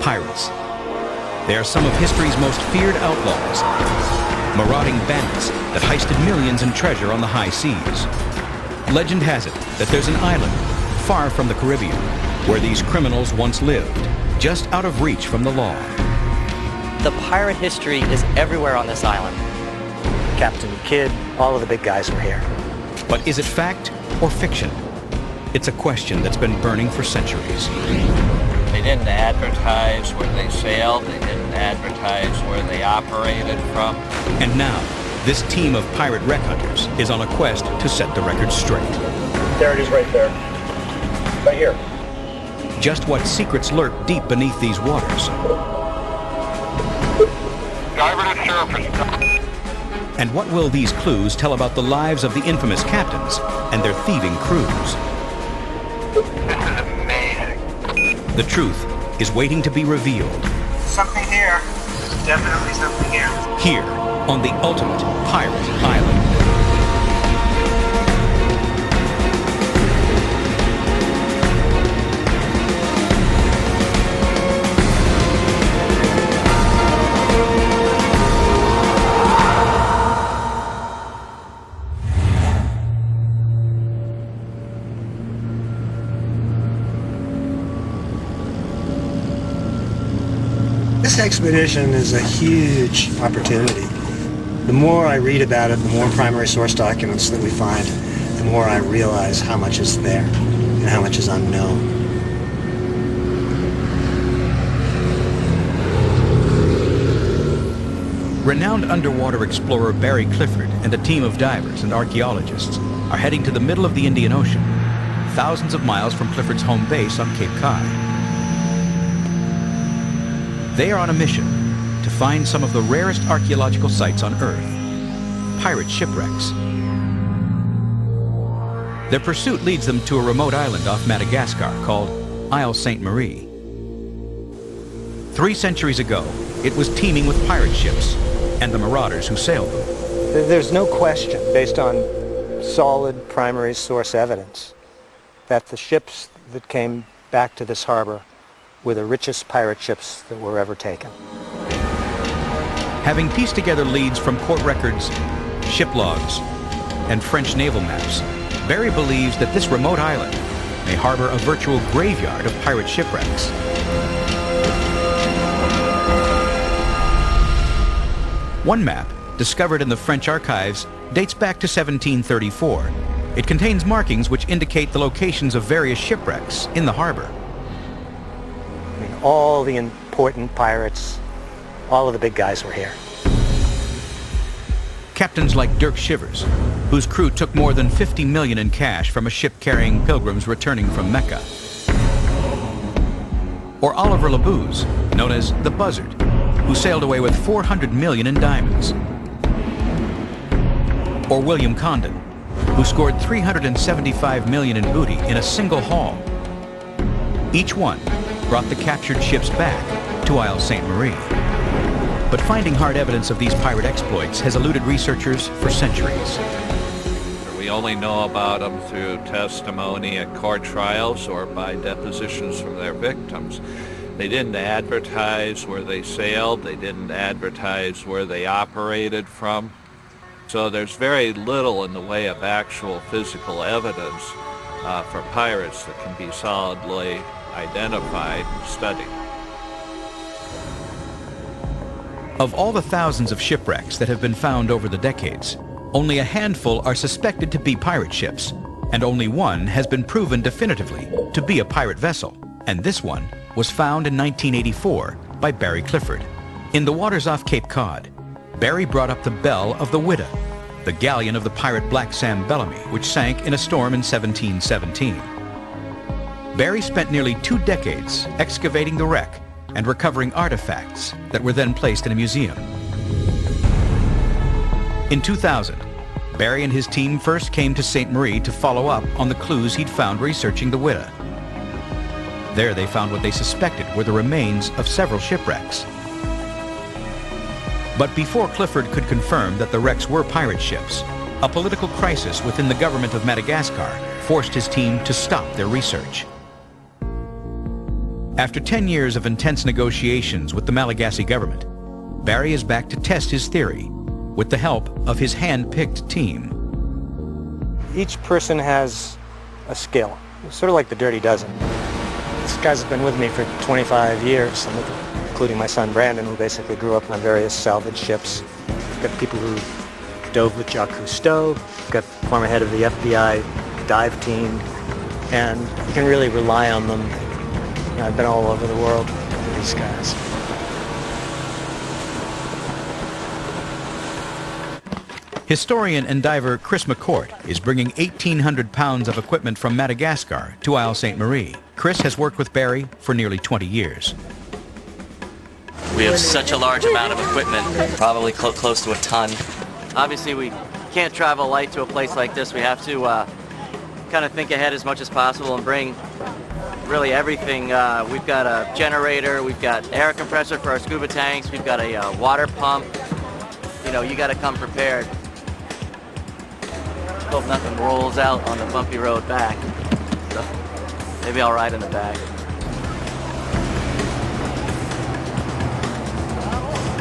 Pirates. They are some of history's most feared outlaws, marauding bandits that heisted millions in treasure on the high seas. Legend has it that there's an island far from the Caribbean where these criminals once lived, just out of reach from the law. The pirate history is everywhere on this island. Captain Kidd, all of the big guys were here. But is it fact or fiction? It's a question that's been burning for centuries. They didn't advertise where they sailed. They didn't advertise where they operated from. And now, this team of pirate wreck hunters is on a quest to set the record straight. There it is right there. Right here. Just what secrets lurk deep beneath these waters. Diver to surface. And what will these clues tell about the lives of the infamous captains and their thieving crews? This is amazing. The truth is waiting to be revealed. Something here. Definitely something here. Here, on the ultimate pirate island. This expedition is a huge opportunity. The more I read about it, the more primary source documents that we find, the more I realize how much is there and how much is unknown. Renowned underwater explorer Barry Clifford and a team of divers and archaeologists are heading to the middle of the Indian Ocean, thousands of miles from Clifford's home base on Cape Cod. They are on a mission to find some of the rarest archaeological sites on Earth, pirate shipwrecks. Their pursuit leads them to a remote island off Madagascar called Isle Sainte-Marie. 3 centuries ago, it was teeming with pirate ships and the marauders who sailed them. There's no question, based on solid primary source evidence, that the ships that came back to this harbor were the richest pirate ships that were ever taken. Having pieced together leads from court records, ship logs, and French naval maps, Barry believes that this remote island may harbor a virtual graveyard of pirate shipwrecks. One map, discovered in the French archives, dates back to 1734. It contains markings which indicate the locations of various shipwrecks in the harbor. All the important pirates, all of the big guys were here. Captains like Dirk Shivers, whose crew took more than $50 million in cash from a ship carrying pilgrims returning from Mecca. Or Oliver Labuse, known as the Buzzard, who sailed away with $400 million in diamonds. Or William Condon, who scored $375 million in booty in a single haul. Each one brought the captured ships back to Isle Sainte-Marie. But finding hard evidence of these pirate exploits has eluded researchers for centuries. We only know about them through testimony at court trials or by depositions from their victims. They didn't advertise where they sailed. They didn't advertise where they operated from. So there's very little in the way of actual physical evidence for pirates that can be solidly identified and studied. Of all the thousands of shipwrecks that have been found over the decades, only a handful are suspected to be pirate ships, and only one has been proven definitively to be a pirate vessel, and this one was found in 1984 by Barry Clifford. In the waters off Cape Cod, Barry brought up the bell of the Widow, the galleon of the pirate Black Sam Bellamy, which sank in a storm in 1717. Barry spent nearly 2 decades excavating the wreck and recovering artifacts that were then placed in a museum. In 2000, Barry and his team first came to Sainte-Marie to follow up on the clues he'd found researching the Widow. There they found what they suspected were the remains of several shipwrecks. But before Clifford could confirm that the wrecks were pirate ships, a political crisis within the government of Madagascar forced his team to stop their research. After 10 years of intense negotiations with the Malagasy government, Barry is back to test his theory with the help of his hand-picked team. Each person has a skill, sort of like the Dirty Dozen. This guy's been with me for 25 years, including my son Brandon, who basically grew up on various salvage ships. We've got people who dove with Jacques Cousteau, we've got the former head of the FBI dive team, and you can really rely on them. You know, I've been all over the world with these guys. Historian and diver Chris McCourt is bringing 1,800 pounds of equipment from Madagascar to Isle Ste. Marie. Chris has worked with Barry for nearly 20 years. We have such a large amount of equipment, probably close to a ton. Obviously, we can't travel light to a place like this. We have to kind of think ahead as much as possible and bring really everything. We've got a generator, we've got air compressor for our scuba tanks, we've got a water pump. You know, you got to come prepared. Hope nothing rolls out on the bumpy road back. So maybe I'll ride in the back.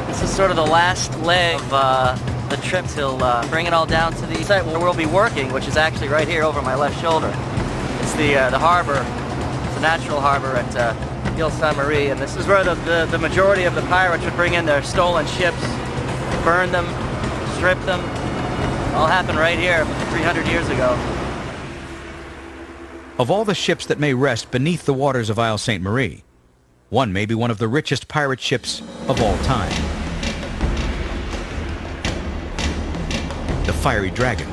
This is sort of the last leg of the trip till bring it all down to the site where we'll be working, which is actually right here over my left shoulder. It's the harbor, the natural harbor at Isle Ste. Marie, and this is where the majority of the pirates would bring in their stolen ships, burn them, strip them. All happened right here 300 years ago. Of all the ships that may rest beneath the waters of Isle Ste. Marie, one may be one of the richest pirate ships of all time. The Fiery Dragon.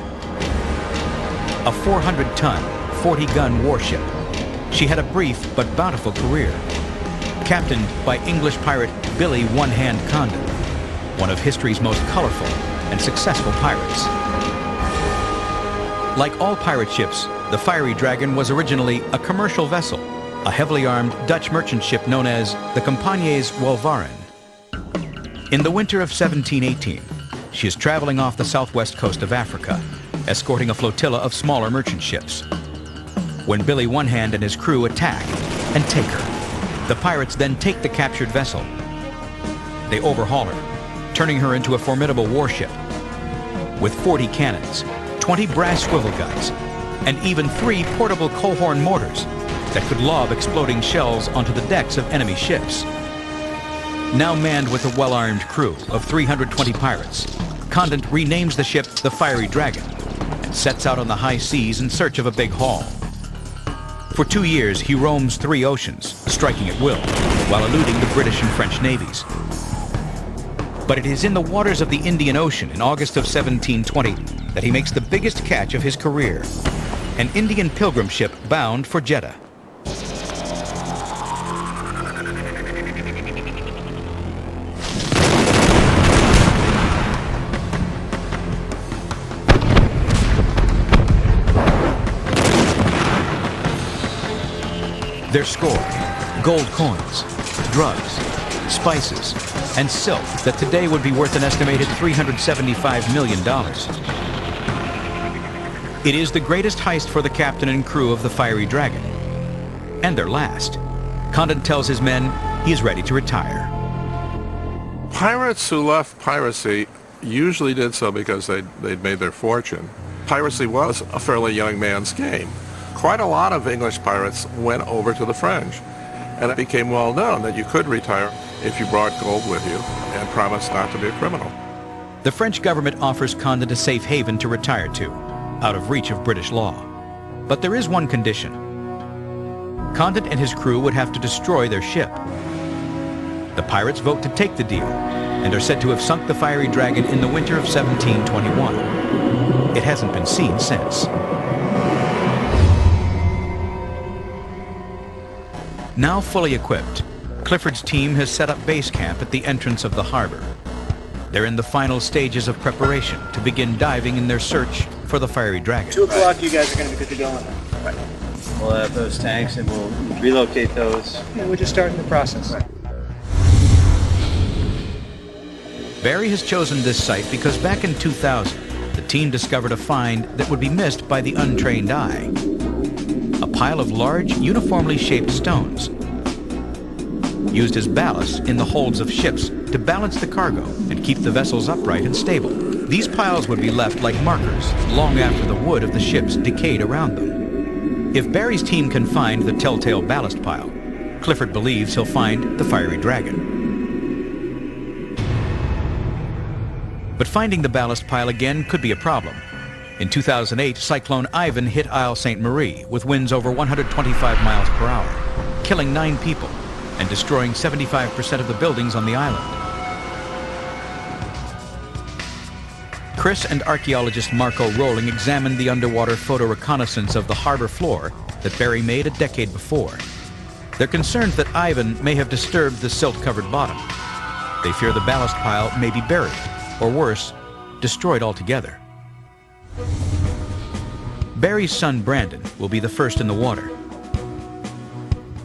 A 400-ton, 40-gun warship, she had a brief but bountiful career. Captained by English pirate Billy One Hand Condon, one of history's most colorful and successful pirates. Like all pirate ships, the Fiery Dragon was originally a commercial vessel, a heavily armed Dutch merchant ship known as the Compagnies Welvaren. In the winter of 1718, she is traveling off the southwest coast of Africa, escorting a flotilla of smaller merchant ships. When Billy One Hand and his crew attack and take her, the pirates then take the captured vessel. They overhaul her, turning her into a formidable warship with 40 cannons, 20 brass swivel guns, and even 3 portable coehorn mortars that could lob exploding shells onto the decks of enemy ships. Now manned with a well-armed crew of 320 pirates, Condon renames the ship the Fiery Dragon and sets out on the high seas in search of a big haul. For 2 years, he roams 3 oceans, striking at will, while eluding the British and French navies. But it is in the waters of the Indian Ocean in August of 1720 that he makes the biggest catch of his career, an Indian pilgrim ship bound for Jeddah. Their score: gold coins, drugs, spices, and silk that today would be worth an estimated $375 million. It is the greatest heist for the captain and crew of the Fiery Dragon. And their last. Condon tells his men he is ready to retire. Pirates who left piracy usually did so because they'd made their fortune. Piracy was a fairly young man's game. Quite a lot of English pirates went over to the French, and it became well known that you could retire if you brought gold with you and promised not to be a criminal. The French government offers Condon a safe haven to retire to, out of reach of British law. But there is one condition. Condon and his crew would have to destroy their ship. The pirates vote to take the deal, and are said to have sunk the Fiery Dragon in the winter of 1721. It hasn't been seen since. Now fully equipped, Clifford's team has set up base camp at the entrance of the harbor. They're in the final stages of preparation to begin diving in their search for the Fiery Dragon. 2 o'clock, you guys are going to be good to go on that. Right. We'll have those tanks and we'll relocate those. Yeah, we're just starting the process. Barry has chosen this site because back in 2000, the team discovered a find that would be missed by the untrained eye. A pile of large, uniformly shaped stones. used as ballast in the holds of ships to balance the cargo and keep the vessels upright and stable. These piles would be left like markers long after the wood of the ships decayed around them. If Barry's team can find the telltale ballast pile, Clifford believes he'll find the fiery dragon. But finding the ballast pile again could be a problem. In 2008, Cyclone Ivan hit Isle Ste. Marie with winds over 125 miles per hour, killing 9 people and destroying 75% of the buildings on the island. Chris and archaeologist Marco Rolling examined the underwater photo reconnaissance of the harbor floor that Barry made a decade before. They're concerned that Ivan may have disturbed the silt-covered bottom. They fear the ballast pile may be buried, or worse, destroyed altogether. Barry's son Brandon will be the first in the water.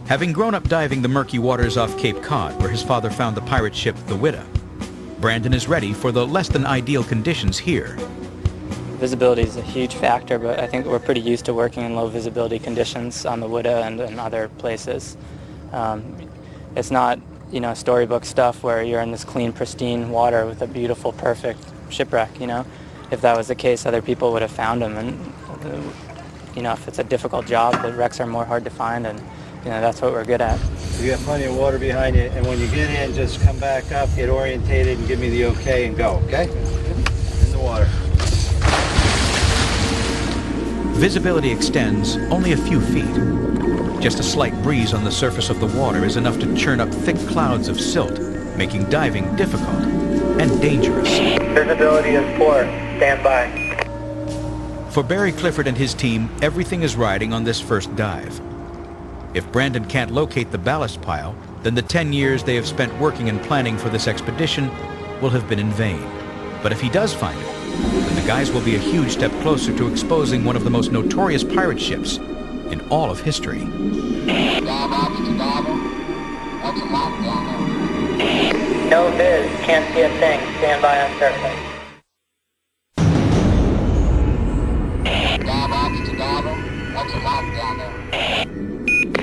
Having grown up diving the murky waters off Cape Cod, where his father found the pirate ship the Witta, Brandon is ready for the less than ideal conditions here. Visibility is a huge factor, but I think we're pretty used to working in low visibility conditions on the Witta and other places. It's not, storybook stuff where you're in this clean, pristine water with a beautiful, perfect shipwreck, If that was the case, other people would have found them, and, if it's a difficult job, the wrecks are more hard to find, and, that's what we're good at. You got plenty of water behind you, and when you get in, just come back up, get orientated, and give me the okay, and go, okay? In the water. Visibility extends only a few feet. Just a slight breeze on the surface of the water is enough to churn up thick clouds of silt, making diving difficult and dangerous. Visibility is poor. Stand by. For Barry Clifford and his team, everything is riding on this first dive. If Brandon can't locate the ballast pile, then the 10 years they have spent working and planning for this expedition will have been in vain. But if he does find it, then the guys will be a huge step closer to exposing one of the most notorious pirate ships in all of history. No viz, can't see a thing. Stand by on surface.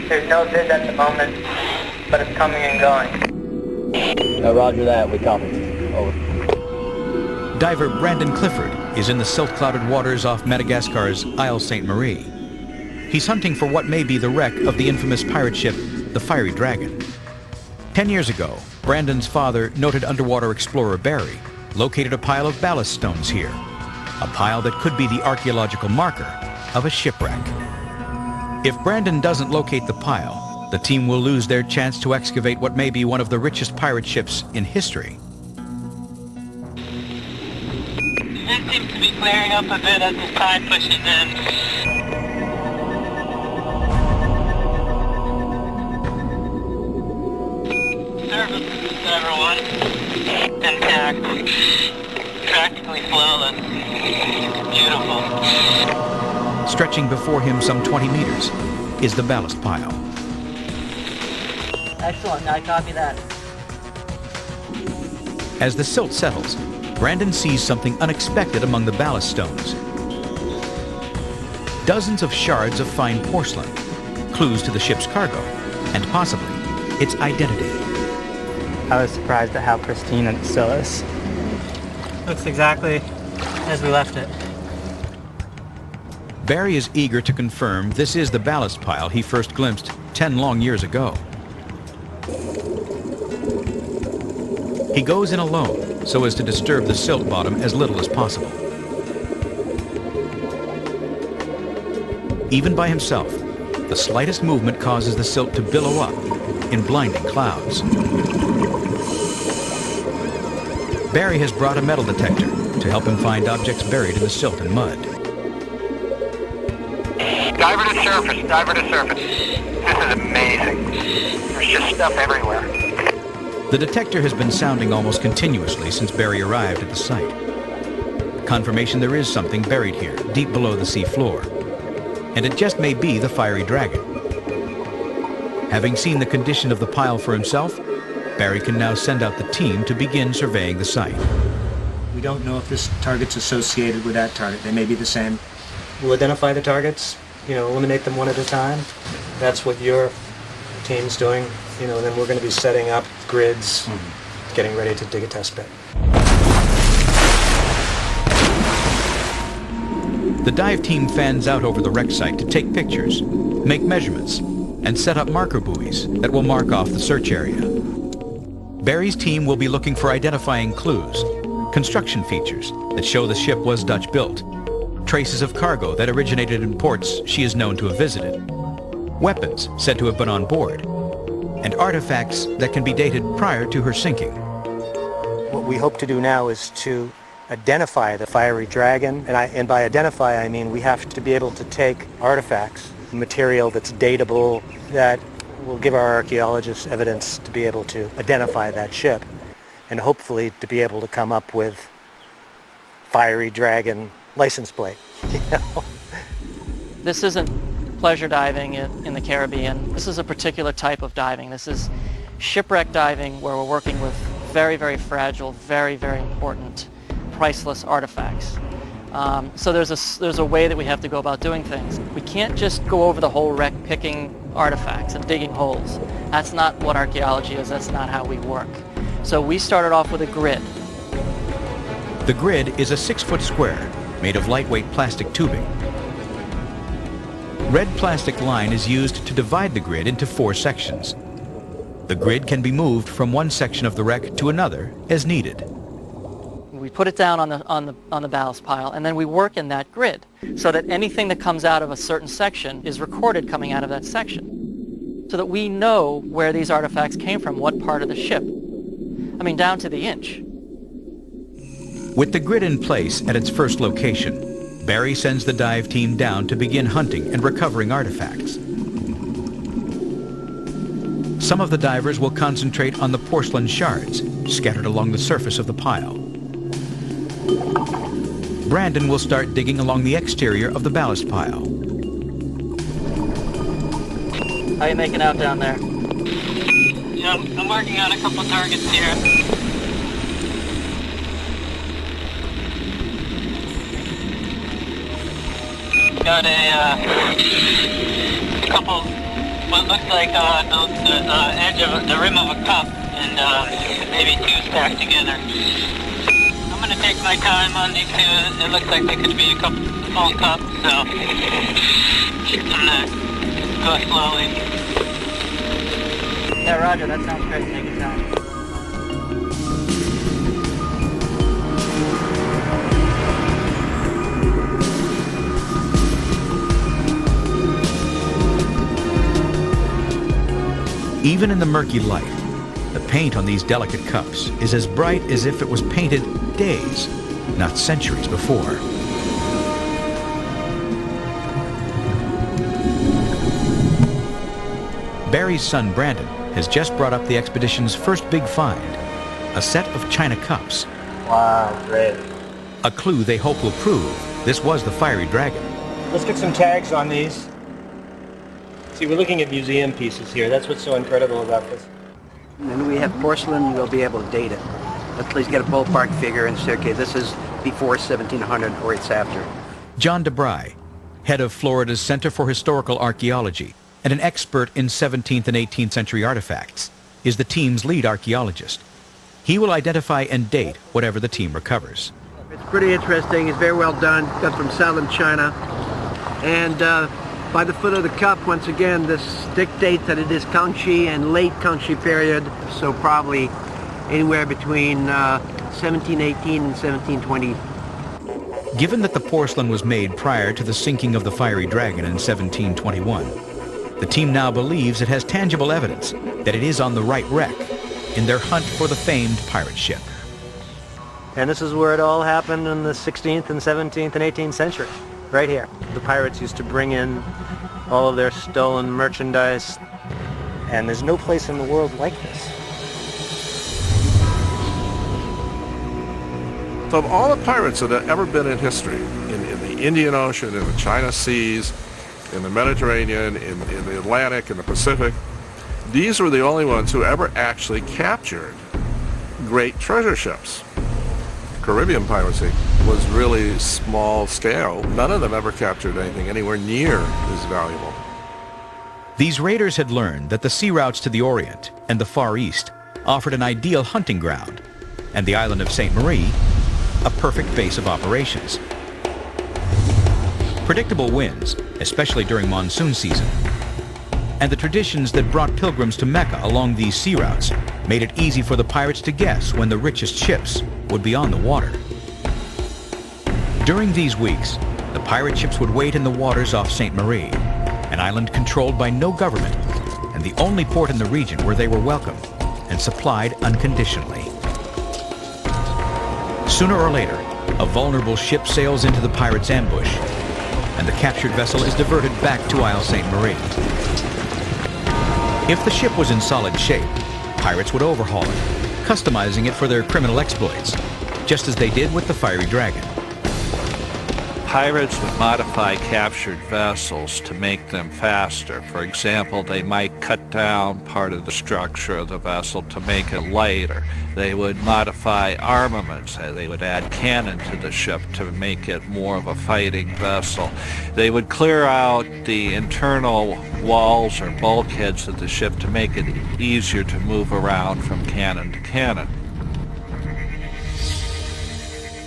There's no viz at the moment, but it's coming and going. Roger that, we copy. Over. Diver Brandon Clifford is in the silt-clouded waters off Madagascar's Isle Ste. Marie. He's hunting for what may be the wreck of the infamous pirate ship, the Fiery Dragon. 10 years ago, Brandon's father, noted underwater explorer Barry, located a pile of ballast stones here, a pile that could be the archaeological marker of a shipwreck. If Brandon doesn't locate the pile, the team will lose their chance to excavate what may be one of the richest pirate ships in history. It seems to be clearing up a bit as the tide pushes in. Services to everyone. Intact. Practically flawless. Beautiful. Stretching before him some 20 meters is the ballast pile. Excellent, I copy that. As the silt settles, Brandon sees something unexpected among the ballast stones. Dozens of shards of fine porcelain, clues to the ship's cargo, and possibly its identity. I was surprised at how pristine it still is. Looks exactly as we left it. Barry is eager to confirm this is the ballast pile he first glimpsed 10 long years ago. He goes in alone so as to disturb the silt bottom as little as possible. Even by himself, the slightest movement causes the silt to billow up in blinding clouds. Barry has brought a metal detector to help him find objects buried in the silt and mud. Diver to surface, diver to surface. This is amazing. There's just stuff everywhere. The detector has been sounding almost continuously since Barry arrived at the site. Confirmation there is something buried here, deep below the sea floor. And it just may be the Fiery Dragon. Having seen the condition of the pile for himself, Barry can now send out the team to begin surveying the site. We don't know if this target's associated with that target. They may be the same. We'll identify the targets, eliminate them one at a time. That's what your team's doing, and then we're going to be setting up grids, getting ready to dig a test pit. The dive team fans out over the wreck site to take pictures, make measurements, and set up marker buoys that will mark off the search area. Barry's team will be looking for identifying clues, construction features that show the ship was Dutch-built, traces of cargo that originated in ports she is known to have visited, weapons said to have been on board, and artifacts that can be dated prior to her sinking. What we hope to do now is to identify the fiery dragon, and by identify I mean we have to be able to take artifacts, material that's datable, that will give our archaeologists evidence to be able to identify that ship, and hopefully to be able to come up with fiery dragon license plate. This isn't pleasure diving in the Caribbean. This is a particular type of diving. This is shipwreck diving, where we're working with very, very fragile, very, very important, priceless artifacts. So there's a way that we have to go about doing things. We can't just go over the whole wreck picking artifacts and digging holes. That's not what archaeology is. That's not how we work. So we started off with a grid. The grid is a 6-foot square made of lightweight plastic tubing. Red plastic line is used to divide the grid into 4 sections. The grid can be moved from one section of the wreck to another as needed. We put it down on the ballast pile, and then we work in that grid so that anything that comes out of a certain section is recorded coming out of that section, so that we know where these artifacts came from, what part of the ship. I mean, down to the inch. With the grid in place at its first location, Barry sends the dive team down to begin hunting and recovering artifacts. Some of the divers will concentrate on the porcelain shards scattered along the surface of the pile. Brandon will start digging along the exterior of the ballast pile. How you making out down there? Yeah, I'm working on a couple targets here. Got a couple, what looks like the edge of the rim of a cup, and maybe 2 stacked together. I'm going to take my time on these 2. It looks like they could be a couple small cups, so I'm going to go slowly. Yeah, Roger, that sounds great. Take your time. Even in the murky light, the paint on these delicate cups is as bright as if it was painted days, not centuries before. Barry's son Brandon has just brought up the expedition's first big find, a set of china cups. Wow, great. A clue they hope will prove this was the fiery dragon. Let's get some tags on these. See, we're looking at museum pieces here. That's what's so incredible about this. And we have porcelain, we'll be able to date it. Let's at least get a ballpark figure and say, okay, this is before 1700 or it's after. John DeBry, head of Florida's Center for Historical Archaeology and an expert in 17th and 18th century artifacts, is the team's lead archaeologist. He will identify and date whatever the team recovers. It's pretty interesting. It's very well done. Got from southern China. And by the foot of the cup, once again, this dictates that it is Kangxi and late Kangxi period, so probably anywhere between 1718 and 1720. Given that the porcelain was made prior to the sinking of the Fiery Dragon in 1721, the team now believes it has tangible evidence that it is on the right wreck in their hunt for the famed pirate ship. And this is where it all happened in the 16th and 17th and 18th century, right here. The pirates used to bring in all of their stolen merchandise, and there's no place in the world like this. So of all the pirates that have ever been in history, in the Indian Ocean, in the China Seas, in the Mediterranean, in the Atlantic, in the Pacific, these were the only ones who ever actually captured great treasure ships. Caribbean piracy was really small scale. None of them ever captured anything anywhere near as valuable. These raiders had learned that the sea routes to the Orient and the Far East offered an ideal hunting ground, and the island of Sainte Marie, a perfect base of operations. Predictable winds, especially during monsoon season, and the traditions that brought pilgrims to Mecca along these sea routes made it easy for the pirates to guess when the richest ships would be on the water. During these weeks, the pirate ships would wait in the waters off Sainte Marie, an island controlled by no government, and the only port in the region where they were welcome and supplied unconditionally. Sooner or later, a vulnerable ship sails into the pirates' ambush, and the captured vessel is diverted back to Isle Sainte Marie. If the ship was in solid shape, pirates would overhaul it, customizing it for their criminal exploits, just as they did with the Fiery Dragon. Pirates would modify captured vessels to make them faster. For example, they might cut down part of the structure of the vessel to make it lighter. They would modify armaments. They would add cannon to the ship to make it more of a fighting vessel. They would clear out the internal walls or bulkheads of the ship to make it easier to move around from cannon to cannon.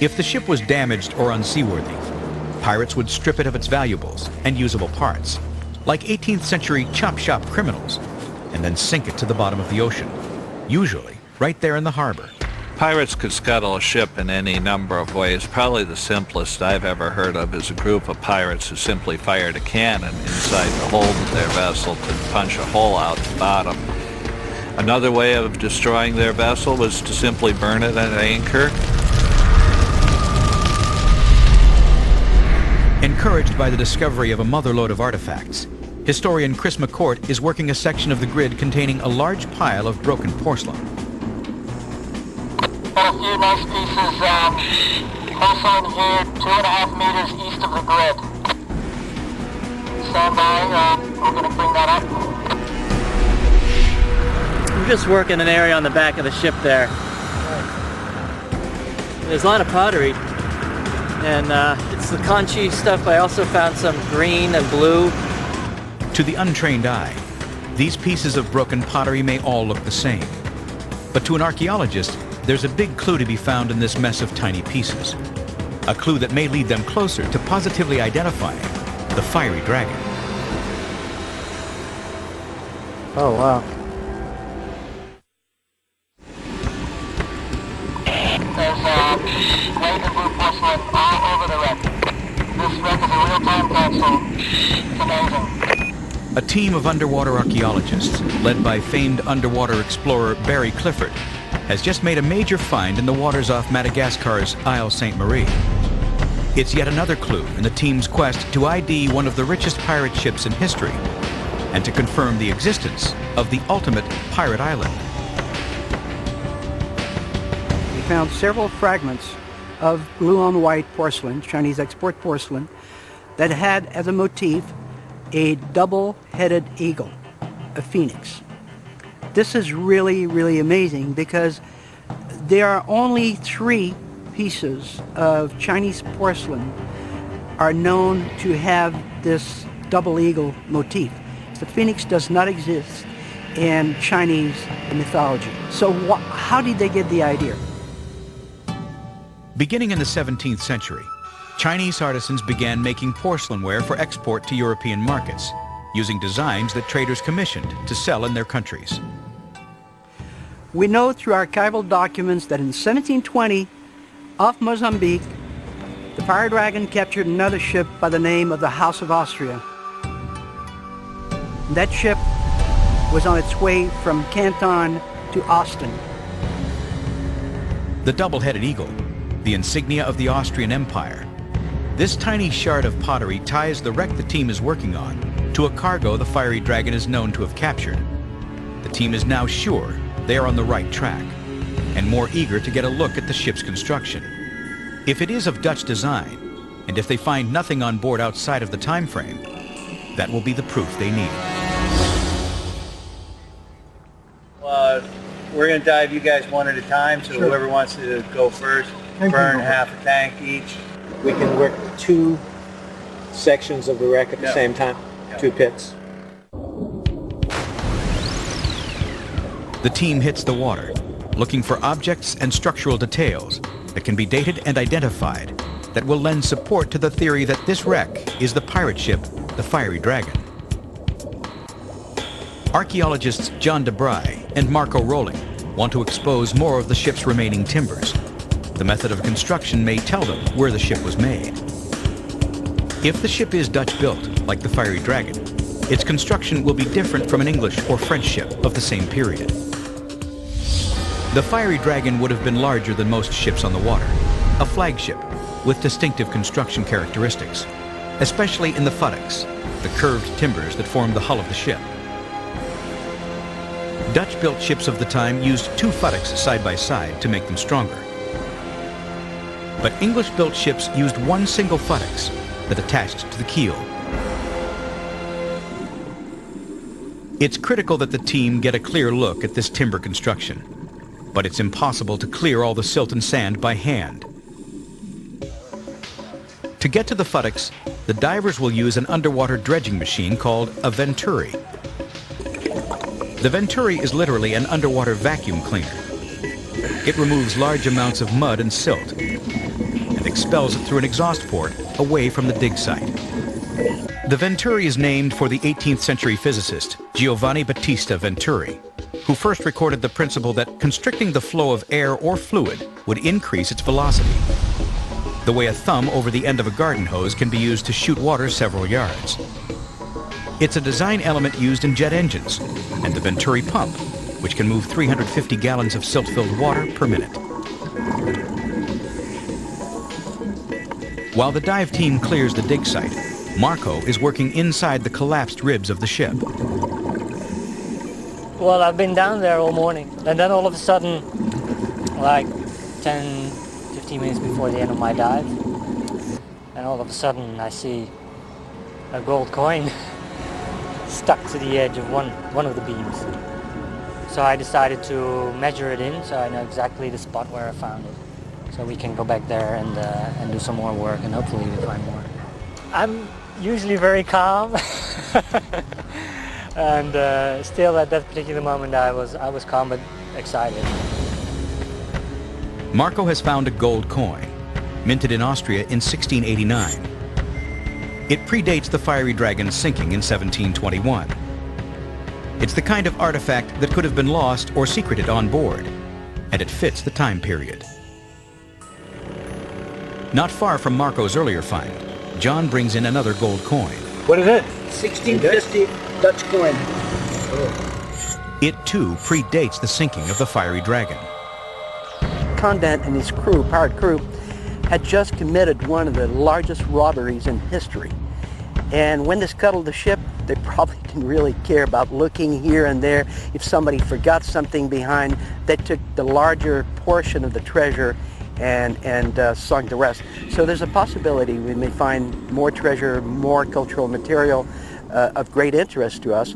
If the ship was damaged or unseaworthy, pirates would strip it of its valuables and usable parts, like 18th century chop shop criminals, and then sink it to the bottom of the ocean, usually right there in the harbor. Pirates could scuttle a ship in any number of ways. Probably the simplest I've ever heard of is a group of pirates who simply fired a cannon inside the hold of their vessel to punch a hole out the bottom. Another way of destroying their vessel was to simply burn it at anchor. Encouraged by the discovery of a motherlode of artifacts, historian Chris McCourt is working a section of the grid containing a large pile of broken porcelain. Got a few nice pieces, porcelain here, 2.5 meters east of the grid. Stand by, we're going to bring that up. I'm just working an area on the back of the ship there. There's a lot of pottery. And it's the conchi stuff, but I also found some green and blue. To the untrained eye, these pieces of broken pottery may all look the same. But to an archaeologist, there's a big clue to be found in this mess of tiny pieces. A clue that may lead them closer to positively identifying the Fiery Dragon. Oh, wow. There's white and blue porcelain all over the wreck. This wreck is a real-time capsule. It's amazing. A team of underwater archaeologists, led by famed underwater explorer Barry Clifford, has just made a major find in the waters off Madagascar's Isle Sainte Marie. It's yet another clue in the team's quest to ID one of the richest pirate ships in history, and to confirm the existence of the ultimate pirate island. We found several fragments of blue-on-white porcelain, Chinese export porcelain, that had as a motif a double-headed eagle, a phoenix. This is really, really amazing because there are only 3 pieces of Chinese porcelain are known to have this double eagle motif. The phoenix does not exist in Chinese mythology. So how did they get the idea? Beginning in the 17th century, Chinese artisans began making porcelainware for export to European markets, using designs that traders commissioned to sell in their countries. We know through archival documents that in 1720, off Mozambique, the Fire Dragon captured another ship by the name of the House of Austria. That ship was on its way from Canton to Ostend. The double-headed eagle, the insignia of the Austrian Empire. This tiny shard of pottery ties the wreck the team is working on to a cargo the Fiery Dragon is known to have captured. The team is now sure they are on the right track, and more eager to get a look at the ship's construction. If it is of Dutch design, and if they find nothing on board outside of the time frame, that will be the proof they need. We're going to dive you guys one at a time, so whoever wants to go first, burn half a tank each. We can work 2 sections of the wreck at the same time, 2 pits. The team hits the water, looking for objects and structural details that can be dated and identified that will lend support to the theory that this wreck is the pirate ship, the Fiery Dragon. Archaeologists John DeBry and Marco Rolling want to expose more of the ship's remaining timbers. The method of construction may tell them where the ship was made. If the ship is Dutch-built, like the Fiery Dragon, its construction will be different from an English or French ship of the same period. The Fiery Dragon would have been larger than most ships on the water, a flagship with distinctive construction characteristics, especially in the futtocks, the curved timbers that form the hull of the ship. Dutch-built ships of the time used two futtocks side by side to make them stronger. But English-built ships used one single futtocks that attached to the keel. It's critical that the team get a clear look at this timber construction, but it's impossible to clear all the silt and sand by hand. To get to the futtocks, the divers will use an underwater dredging machine called a venturi. The venturi is literally an underwater vacuum cleaner. It removes large amounts of mud and silt and expels it through an exhaust port away from the dig site. The venturi is named for the 18th century physicist Giovanni Battista Venturi, who first recorded the principle that constricting the flow of air or fluid would increase its velocity. The way a thumb over the end of a garden hose can be used to shoot water several yards. It's a design element used in jet engines and the Venturi pump, which can move 350 gallons of silt-filled water per minute. While the dive team clears the dig site, Marco is working inside the collapsed ribs of the ship. Well, I've been down there all morning, and then all of a sudden, like 10, 15 minutes before the end of my dive, and all of a sudden I see a gold coin stuck to the edge of one of the beams. So I decided to measure it in so I know exactly the spot where I found it. So we can go back there and do some more work, and hopefully we find more. I'm usually very calm. And still at that particular moment I was calm but excited. Marco has found a gold coin, minted in Austria in 1689. It predates the Fiery Dragon's sinking in 1721. It's the kind of artifact that could have been lost or secreted on board, and it fits the time period. Not far from Marco's earlier find, John brings in another gold coin. What is it? 1650 Dutch coin. It too predates the sinking of the Fiery Dragon. Condent and his crew, pirate crew, had just committed one of the largest robberies in history. And when they scuttled the ship, they probably didn't really care about looking here and there. If somebody forgot something behind, they took the larger portion of the treasure and sunk the rest. So there's a possibility we may find more treasure, more cultural material of great interest to us.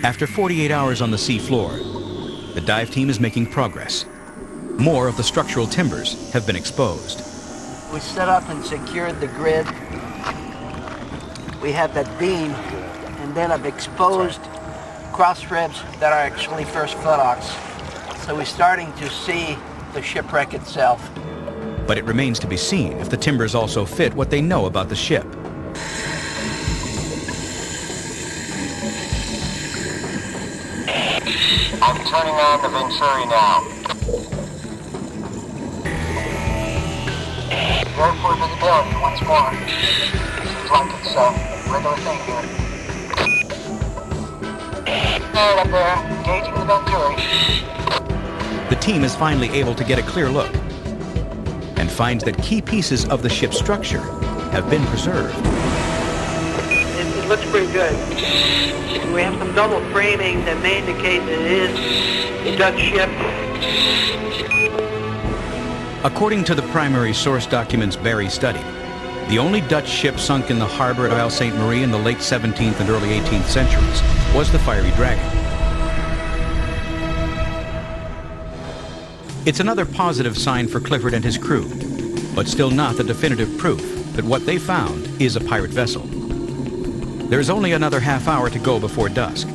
After 48 hours on the sea floor, the dive team is making progress. More of the structural timbers have been exposed. We set up and secured the grid. We have that beam, and then I've exposed cross ribs that are actually first futtocks. So we're starting to see the shipwreck itself. But it remains to be seen if the timbers also fit what they know about the ship. I'm turning on the Venturi now. Very poor visibility once more. Seems like it's a regular thing here. And up there, engaging the Venturi. The team is finally able to get a clear look and finds that key pieces of the ship's structure have been preserved. It looks pretty good. We have some double framing that may indicate that it is a Dutch ship. According to the primary source documents Barry studied, the only Dutch ship sunk in the harbor at Isle Ste. Marie in the late 17th and early 18th centuries was the Fiery Dragon. It's another positive sign for Clifford and his crew, but still not the definitive proof that what they found is a pirate vessel. There's only another half hour to go before dusk,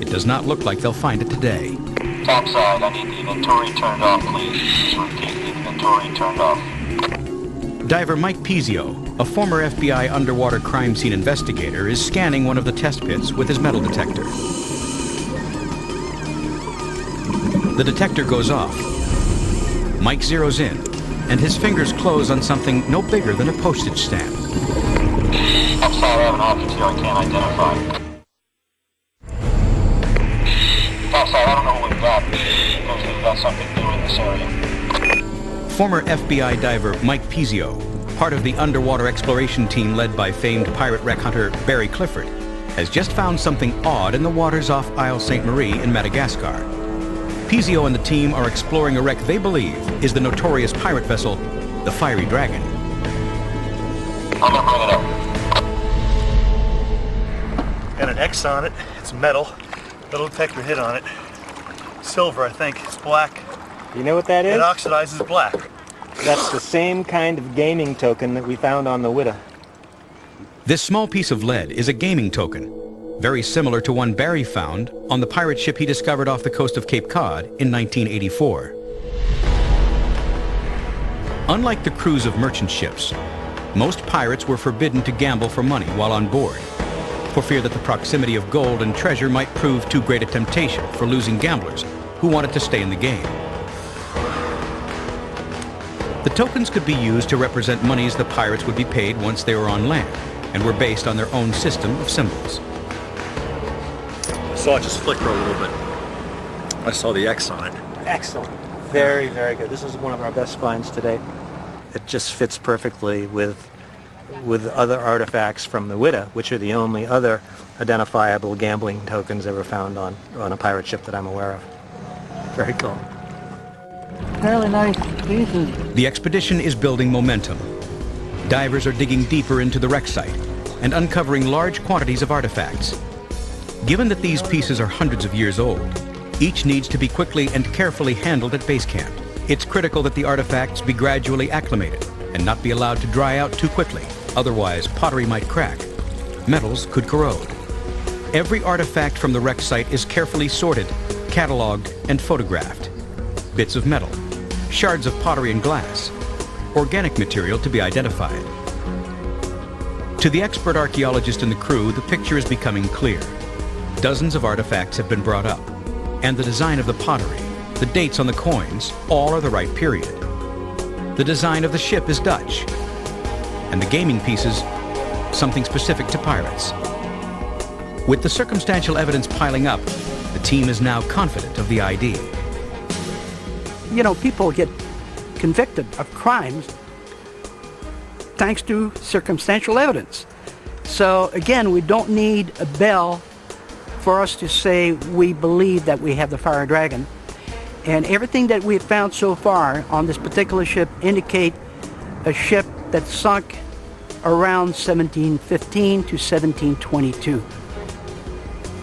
it does not look like they'll find it today. Topside, I need the inventory turned off, please. Repeat, the inventory turned off. Diver Mike Pizio, a former FBI underwater crime scene investigator, is scanning one of the test pits with his metal detector. The detector goes off. Mike zeroes in, and his fingers close on something no bigger than a postage stamp. Topside, I have an object here I can't identify. Topside, I don't know what we've got. Mostly we've got something new in this area. Former FBI diver Mike Pizio, part of the underwater exploration team led by famed pirate wreck hunter Barry Clifford, has just found something odd in the waters off Isle Sainte Marie in Madagascar. Pizio and the team are exploring a wreck they believe is the notorious pirate vessel, the Fiery Dragon. I'm gonna bring it up. Got an X on it. It's metal. Metal detector hit on it. Silver, I think. It's black. You know what that is? It oxidizes black. That's the same kind of gaming token that we found on the Witta. This small piece of lead is a gaming token, very similar to one Barry found on the pirate ship he discovered off the coast of Cape Cod in 1984. Unlike the crews of merchant ships, most pirates were forbidden to gamble for money while on board, for fear that the proximity of gold and treasure might prove too great a temptation for losing gamblers who wanted to stay in the game. The tokens could be used to represent monies the pirates would be paid once they were on land, and were based on their own system of symbols. I saw it just flicker a little bit. I saw the X on it. Excellent. Very, very good. This is one of our best finds today. It just fits perfectly with other artifacts from the Witta, which are the only other identifiable gambling tokens ever found on a pirate ship that I'm aware of. Very cool. Fairly nice pieces. The expedition is building momentum. Divers are digging deeper into the wreck site and uncovering large quantities of artifacts. Given that these pieces are hundreds of years old, each needs to be quickly and carefully handled at base camp. It's critical that the artifacts be gradually acclimated and not be allowed to dry out too quickly. Otherwise, pottery might crack. Metals could corrode. Every artifact from the wreck site is carefully sorted, cataloged, and photographed. Bits of metal, shards of pottery and glass, organic material to be identified. To the expert archaeologist and the crew, the picture is becoming clear. Dozens of artifacts have been brought up, and the design of the pottery, the dates on the coins, all are the right period. The design of the ship is Dutch, and the gaming pieces, something specific to pirates. With the circumstantial evidence piling up, the team is now confident of the ID. You know, people get convicted of crimes thanks to circumstantial evidence. So again, we don't need a bell for us to say we believe that we have the Fire Dragon. And everything that we've found so far on this particular ship indicate a ship that sunk around 1715 to 1722.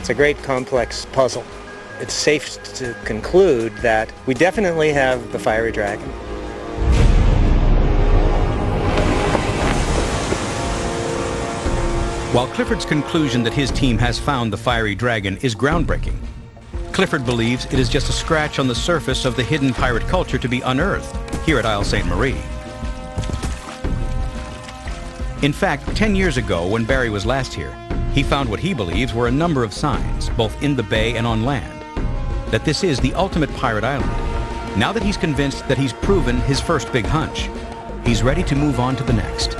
It's a great complex puzzle. It's safe to conclude that we definitely have the Fiery Dragon. While Clifford's conclusion that his team has found the Fiery Dragon is groundbreaking, Clifford believes it is just a scratch on the surface of the hidden pirate culture to be unearthed here at Isle Sainte Marie. In fact, 10 years ago, when Barry was last here, he found what he believes were a number of signs, both in the bay and on land, that this is the ultimate pirate island. Now that he's convinced that he's proven his first big hunch, he's ready to move on to the next.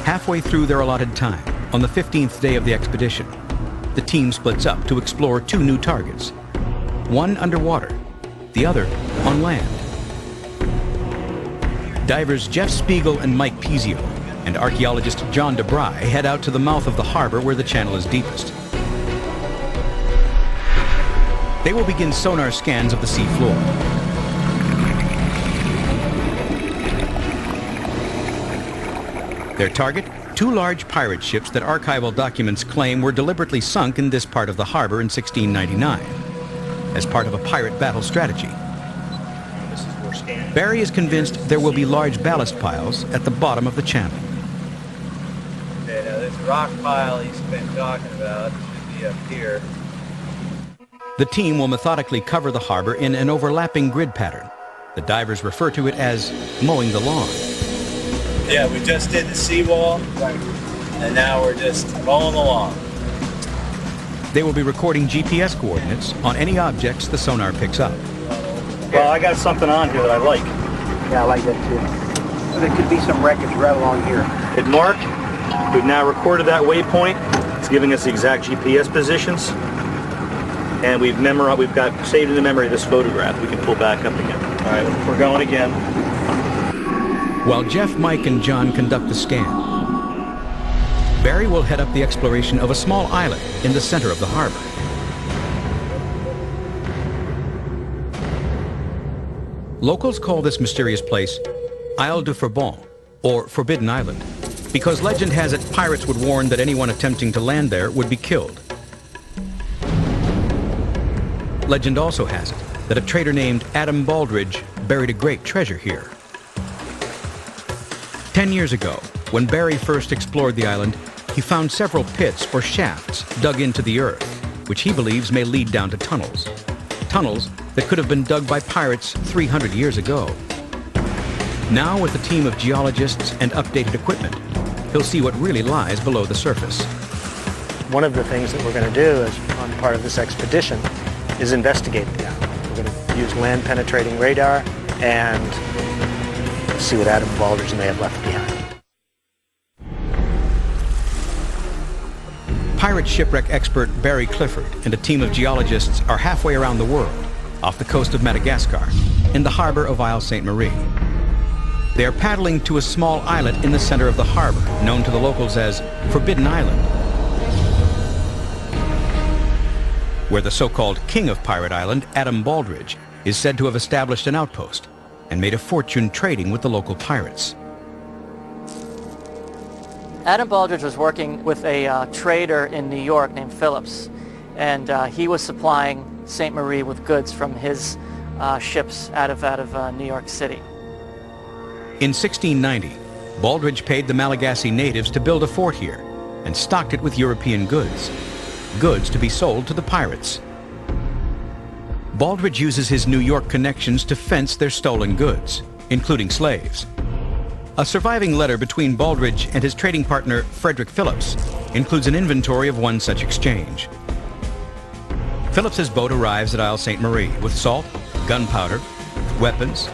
Halfway through their allotted time, on the 15th day of the expedition, the team splits up to explore two new targets, one underwater, the other on land. Divers Jeff Spiegel and Mike Pizio and archaeologist John DeBry head out to the mouth of the harbor where the channel is deepest. They will begin sonar scans of the sea floor. Their target, two large pirate ships that archival documents claim were deliberately sunk in this part of the harbor in 1699 as part of a pirate battle strategy. Barry is convinced there will be large ballast piles at the bottom of the channel. the rock pile he's been talking about. It should be up here. The team will methodically cover the harbor in an overlapping grid pattern. The divers refer to it as mowing the lawn. Yeah, we just did the seawall, and now we're just mowing the lawn. They will be recording GPS coordinates on any objects the sonar picks up. Well, I got something on here that I like. Yeah, I like that too. So there could be some wreckage right along here. It marked. We've now recorded that waypoint. It's giving us the exact GPS positions. And we've got saved in the memory this photograph. We can pull back up again. All right, we're going again. While Jeff, Mike, and John conduct the scan, Barry will head up the exploration of a small islet in the center of the harbor. Locals call this mysterious place Isle du Forbon, or Forbidden Island, because legend has it pirates would warn that anyone attempting to land there would be killed. Legend also has it that a trader named Adam Baldridge buried a great treasure here. 10 years ago, when Barry first explored the island, he found several pits or shafts dug into the earth, which he believes may lead down to tunnels. Tunnels that could have been dug by pirates 300 years ago. Now, with a team of geologists and updated equipment, he'll see what really lies below the surface. One of the things that we're going to do as on part of this expedition is investigate the island. We're going to use land-penetrating radar and see what Adam Baldridge may have left behind. Pirate shipwreck expert Barry Clifford and a team of geologists are halfway around the world, off the coast of Madagascar, in the harbor of Isle Sainte-Marie. They are paddling to a small islet in the center of the harbor, known to the locals as Forbidden Island, where the so-called King of Pirate Island, Adam Baldridge, is said to have established an outpost and made a fortune trading with the local pirates. Adam Baldridge was working with a trader in New York named Phillips, and he was supplying Sainte Marie with goods from his ships out of New York City. In 1690, Baldridge paid the Malagasy natives to build a fort here and stocked it with European goods to be sold to the pirates. Baldridge uses his New York connections to fence their stolen goods, including slaves. A surviving letter between Baldridge and his trading partner, Frederick Phillips, includes an inventory of one such exchange. Phillips's boat arrives at Isle Sainte-Marie with salt, gunpowder, weapons,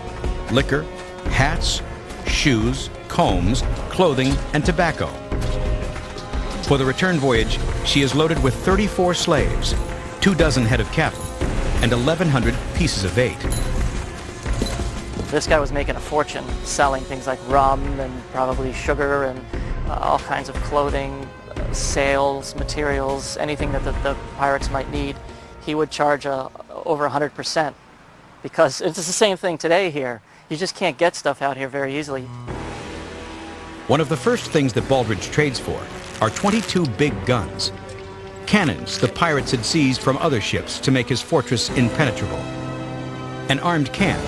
liquor, hats, shoes, combs, clothing, and tobacco. For the return voyage, she is loaded with 34 slaves, 24 head of cattle, and 1,100 pieces of bait. This guy was making a fortune selling things like rum and probably sugar and all kinds of clothing, sails, materials, anything that the pirates might need. He would charge over 100%, because it's the same thing today here. You just can't get stuff out here very easily. One of the first things that Baldridge trades for are 22 big guns, cannons the pirates had seized from other ships to make his fortress impenetrable. An armed camp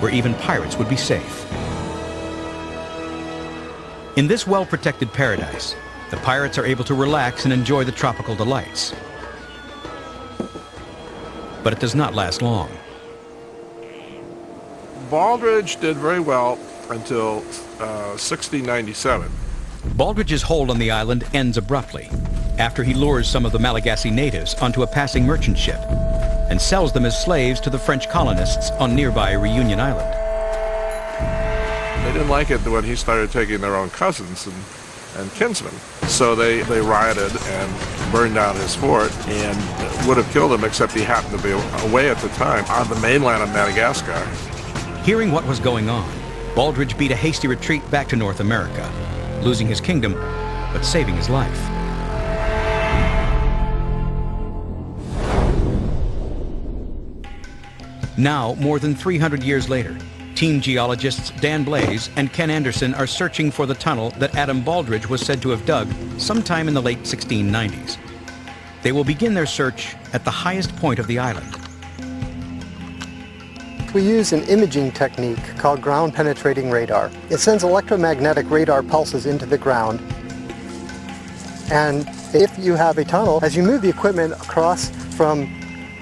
where even pirates would be safe. In this well-protected paradise, the pirates are able to relax and enjoy the tropical delights. But it does not last long. Baldridge did very well until 1697. Baldridge's hold on the island ends abruptly after he lures some of the Malagasy natives onto a passing merchant ship and sells them as slaves to the French colonists on nearby Reunion Island. They didn't like it when he started taking their own cousins and kinsmen. So they rioted and burned down his fort and would have killed him, except he happened to be away at the time on the mainland of Madagascar. Hearing what was going on, Baldridge beat a hasty retreat back to North America, losing his kingdom, but saving his life. Now, more than 300 years later, team geologists Dan Blaze and Ken Anderson are searching for the tunnel that Adam Baldridge was said to have dug sometime in the late 1690s. They will begin their search at the highest point of the island. We use an imaging technique called ground penetrating radar. It sends electromagnetic radar pulses into the ground And if you have a tunnel, as you move the equipment across from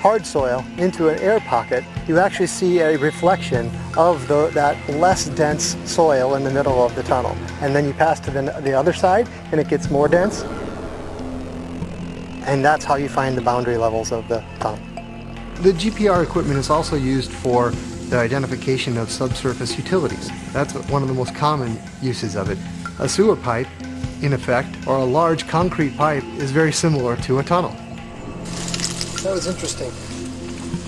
hard soil into an air pocket, you actually see a reflection of that less dense soil in the middle of the tunnel. And then you pass to the other side and it gets more dense. And that's how you find the boundary levels of the tunnel. The GPR equipment is also used for the identification of subsurface utilities. That's one of the most common uses of it. A sewer pipe, in effect, or a large concrete pipe is very similar to a tunnel. That was interesting.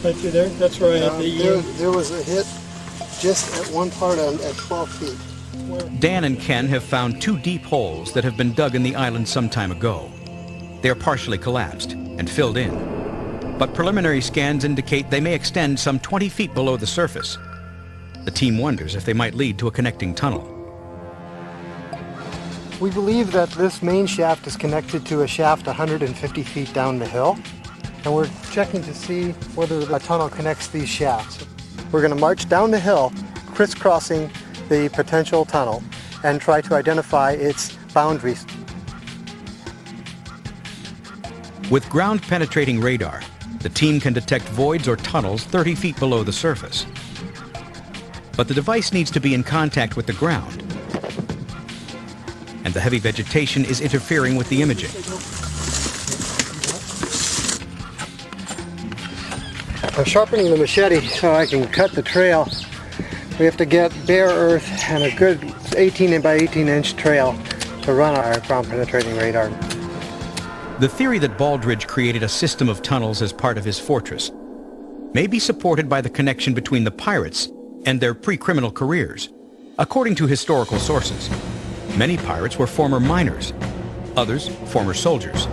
Right through there? That's where I had the... There was a hit just at one part at 12 feet. Dan and Ken have found 2 deep holes that have been dug in the island some time ago. They are partially collapsed and filled in, but preliminary scans indicate they may extend some 20 feet below the surface. The team wonders if they might lead to a connecting tunnel. We believe that this main shaft is connected to a shaft 150 feet down the hill, and we're checking to see whether the tunnel connects these shafts. We're going to march down the hill, crisscrossing the potential tunnel, and try to identify its boundaries. With ground-penetrating radar, the team can detect voids or tunnels 30 feet below the surface. But the device needs to be in contact with the ground, and the heavy vegetation is interfering with the imaging. I'm sharpening the machete so I can cut the trail. We have to get bare earth and a good 18 by 18 inch trail to run our ground penetrating radar. The theory that Baldridge created a system of tunnels as part of his fortress may be supported by the connection between the pirates and their pre-criminal careers. According to historical sources, many pirates were former miners, others former soldiers.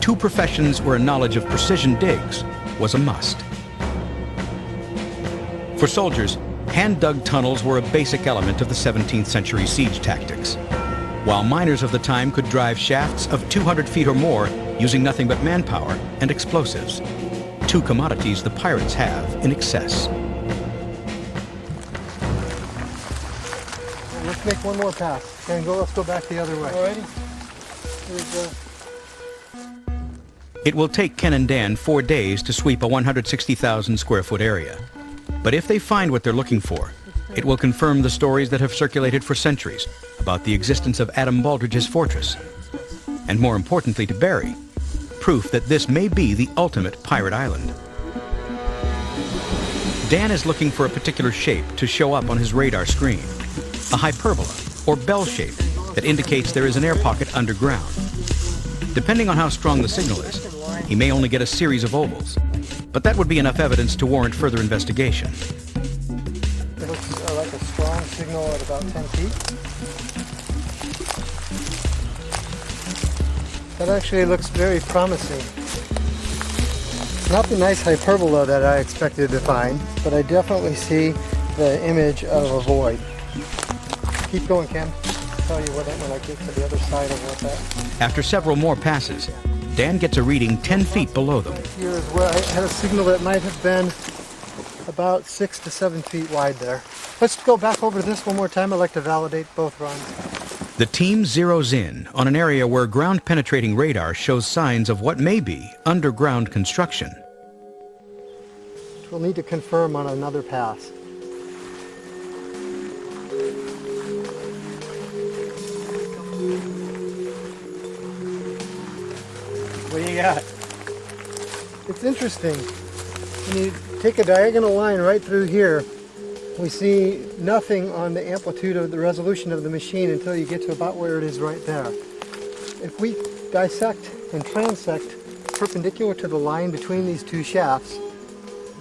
2 professions where a knowledge of precision digs was a must. For soldiers, hand-dug tunnels were a basic element of the 17th century siege tactics, while miners of the time could drive shafts of 200 feet or more using nothing but manpower and explosives, 2 commodities the pirates have in excess. Let's make one more pass and let's go back the other way. Alrighty. It will take Ken and Dan 4 days to sweep a 160,000 square foot area. But if they find what they're looking for, it will confirm the stories that have circulated for centuries about the existence of Adam Baldridge's fortress. And more importantly to Barry, proof that this may be the ultimate pirate island. Dan is looking for a particular shape to show up on his radar screen. A hyperbola, or bell shape, that indicates there is an air pocket underground. Depending on how strong the signal is, he may only get a series of ovals. But that would be enough evidence to warrant further investigation. It looks like a strong signal at about 10 feet. That actually looks very promising. Not the nice hyperbola that I expected to find, but I definitely see the image of a void. Keep going, Ken. I'll tell you when I get to the other side of what that... After several more passes, Dan gets a reading 10 feet below them. Here is where I had a signal that might have been about 6 to 7 feet wide there. Let's go back over this one more time. I'd like to validate both runs. The team zeroes in on an area where ground-penetrating radar shows signs of what may be underground construction. We'll need to confirm on another pass. What do you got? It's interesting. When you take a diagonal line right through here, we see nothing on the amplitude of the resolution of the machine until you get to about where it is right there. If we dissect and transect perpendicular to the line between these 2 shafts,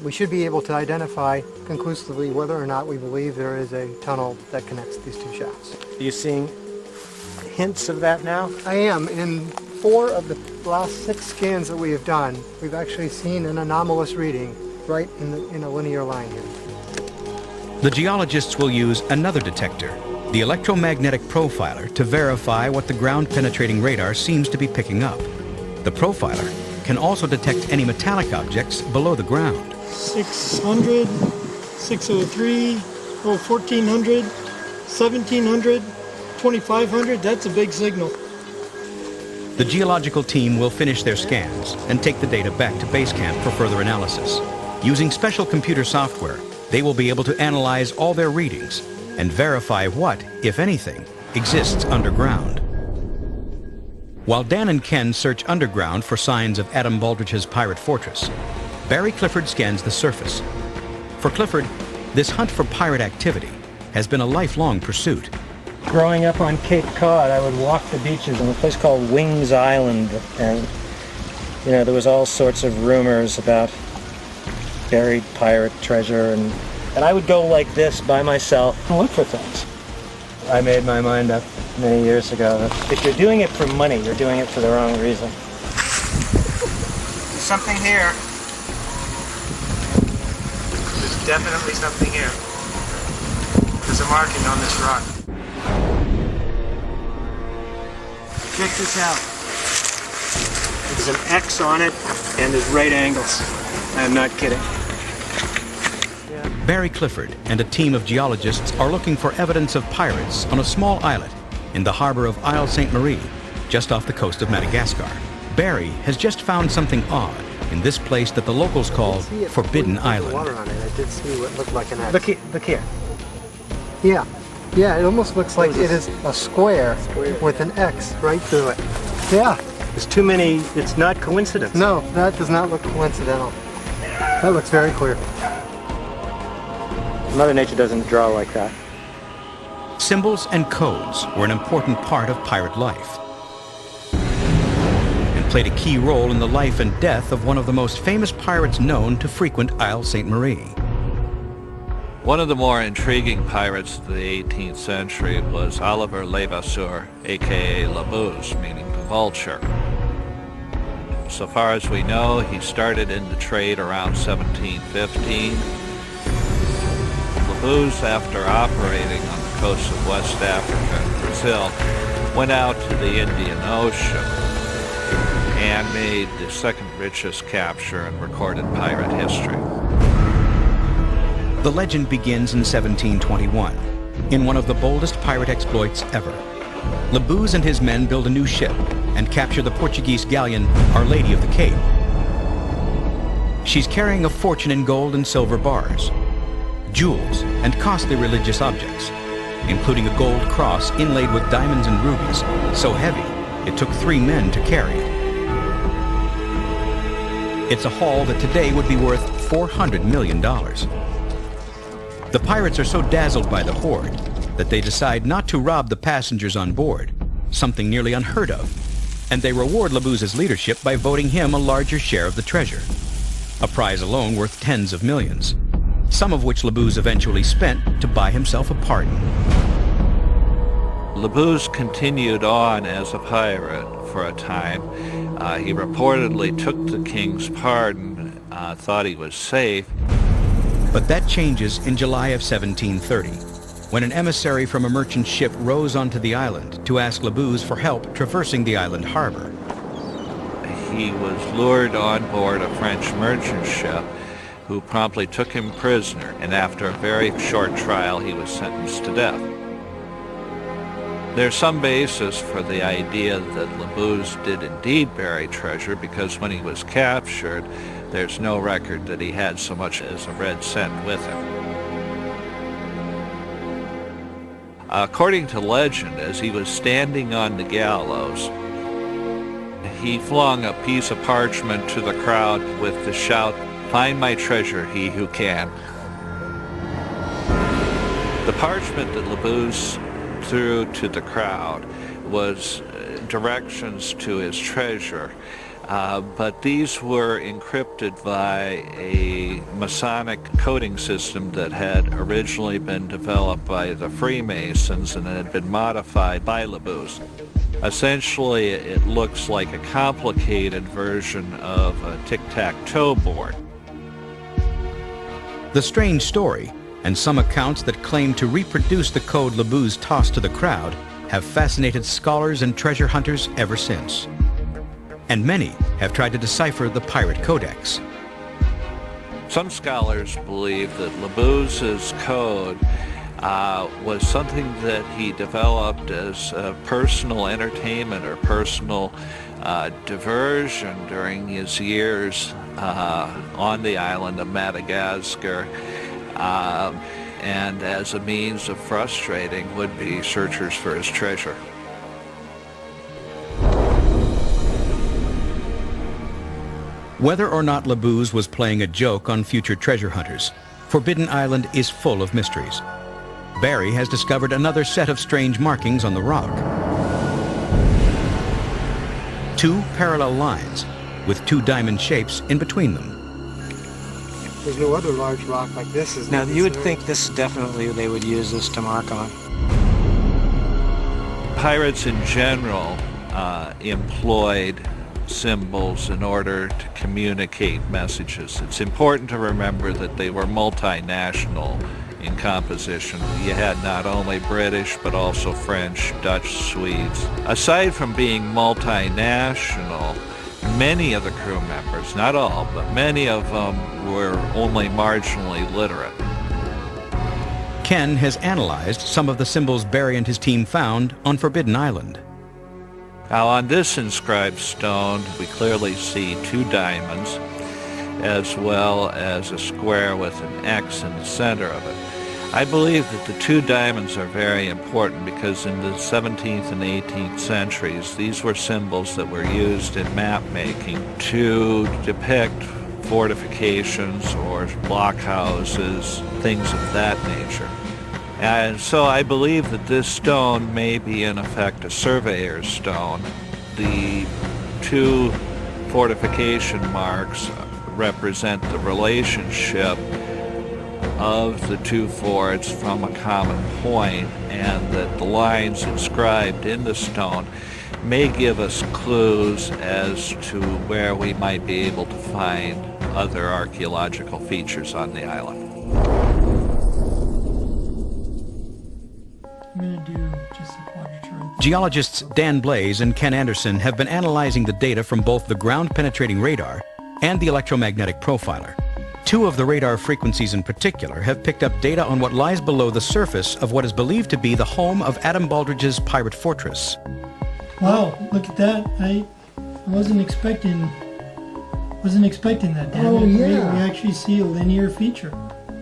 we should be able to identify conclusively whether or not we believe there is a tunnel that connects these 2 shafts. Are you seeing hints of that now? I am. In 4 of the last 6 scans that we have done, we've actually seen an anomalous reading right in a linear line here. The geologists will use another detector, the electromagnetic profiler, to verify what the ground-penetrating radar seems to be picking up. The profiler can also detect any metallic objects below the ground. 600, 603, 1400, 1700, 2500, that's a big signal. The geological team will finish their scans and take the data back to base camp for further analysis. Using special computer software, they will be able to analyze all their readings and verify what, if anything, exists underground. While Dan and Ken search underground for signs of Adam Baldrich's pirate fortress, Barry Clifford scans the surface. For Clifford, this hunt for pirate activity has been a lifelong pursuit. Growing up on Cape Cod, I would walk the beaches in a place called Wings Island, and there was all sorts of rumors about buried pirate treasure, and I would go like this by myself and look for things. I made my mind up many years ago that if you're doing it for money, you're doing it for the wrong reason. There's something here. There's definitely something here. There's a marking on this rock. Check this out. There's an X on it, and there's right angles. I'm not kidding. Barry Clifford and a team of geologists are looking for evidence of pirates on a small islet in the harbor of Isle Sainte-Marie, just off the coast of Madagascar. Barry has just found something odd in this place that the locals call Forbidden Island. Water on it. I did see what looked like an X. Look here. Yeah, it almost looks like it is a square with an X right through it. Yeah. There's too many, it's not coincidence. No, that does not look coincidental. That looks very clear. Mother Nature doesn't draw like that. Symbols and codes were an important part of pirate life and played a key role in the life and death of one of the most famous pirates known to frequent Isle Sainte-Marie. One of the more intriguing pirates of the 18th century was Oliver Levasseur, aka La Bouze, meaning the vulture. So far as we know, he started in the trade around 1715. La Bouze, after operating on the coast of West Africa and Brazil, went out to the Indian Ocean and made the second richest capture in recorded pirate history. The legend begins in 1721, in one of the boldest pirate exploits ever. La Bouze and his men build a new ship and capture the Portuguese galleon Our Lady of the Cape. She's carrying a fortune in gold and silver bars, jewels, and costly religious objects, including a gold cross inlaid with diamonds and rubies, so heavy it took 3 men to carry it. It's a haul that today would be worth $400 million. The pirates are so dazzled by the hoard that they decide not to rob the passengers on board, something nearly unheard of, and they reward La Bouze's leadership by voting him a larger share of the treasure, a prize alone worth tens of millions, some of which La Bouze eventually spent to buy himself a pardon. La Bouze continued on as a pirate for a time. He reportedly took the king's pardon, thought he was safe. But that changes in July of 1730, when an emissary from a merchant ship rows onto the island to ask La Bouze for help traversing the island harbor. He was lured on board a French merchant ship, who promptly took him prisoner, and after a very short trial, he was sentenced to death. There's some basis for the idea that La Bouze did indeed bury treasure, because when he was captured, there's no record that he had so much as a red cent with him. According to legend, as he was standing on the gallows, he flung a piece of parchment to the crowd with the shout, "Find my treasure, he who can." The parchment that La Bouze threw to the crowd was directions to his treasure, but these were encrypted by a Masonic coding system that had originally been developed by the Freemasons and had been modified by La Bouze. Essentially, it looks like a complicated version of a tic-tac-toe board. The strange story, and some accounts that claim to reproduce the code La Bouze tossed to the crowd, have fascinated scholars and treasure hunters ever since. And many have tried to decipher the pirate codex. Some scholars believe that La Bouze's code was something that he developed as personal entertainment or personal diversion during his years on the island of Madagascar, and as a means of frustrating would-be searchers for his treasure. Whether or not Labuse was playing a joke on future treasure hunters, Forbidden Island is full of mysteries. Barry has discovered another set of strange markings on the rock. 2 parallel lines with 2 diamond shapes in between them. There's no other large rock like this. Now, you would think this definitely they would use this to mark on. Pirates in general employed symbols in order to communicate messages. It's important to remember that they were multinational in composition. You had not only British, but also French, Dutch, Swedes. Aside from being multinational, many of the crew members, not all, but many of them were only marginally literate. Ken has analyzed some of the symbols Barry and his team found on Forbidden Island. Now, on this inscribed stone, we clearly see 2 diamonds, as well as a square with an X in the center of it. I believe that the 2 diamonds are very important because in the 17th and 18th centuries, these were symbols that were used in map making to depict fortifications or blockhouses, things of that nature. And so I believe that this stone may be in effect a surveyor's stone. The 2 fortification marks represent the relationship of the 2 forts from a common point, and that the lines inscribed in the stone may give us clues as to where we might be able to find other archaeological features on the island. I'm going to do just a quadrature. Geologists Dan Blaze and Ken Anderson have been analyzing the data from both the ground-penetrating radar and the electromagnetic profiler. 2 of the radar frequencies in particular have picked up data on what lies below the surface of what is believed to be the home of Adam Baldridge's pirate fortress. Wow, look at that. I wasn't expecting that, Dan. Oh, yeah. We actually see a linear feature.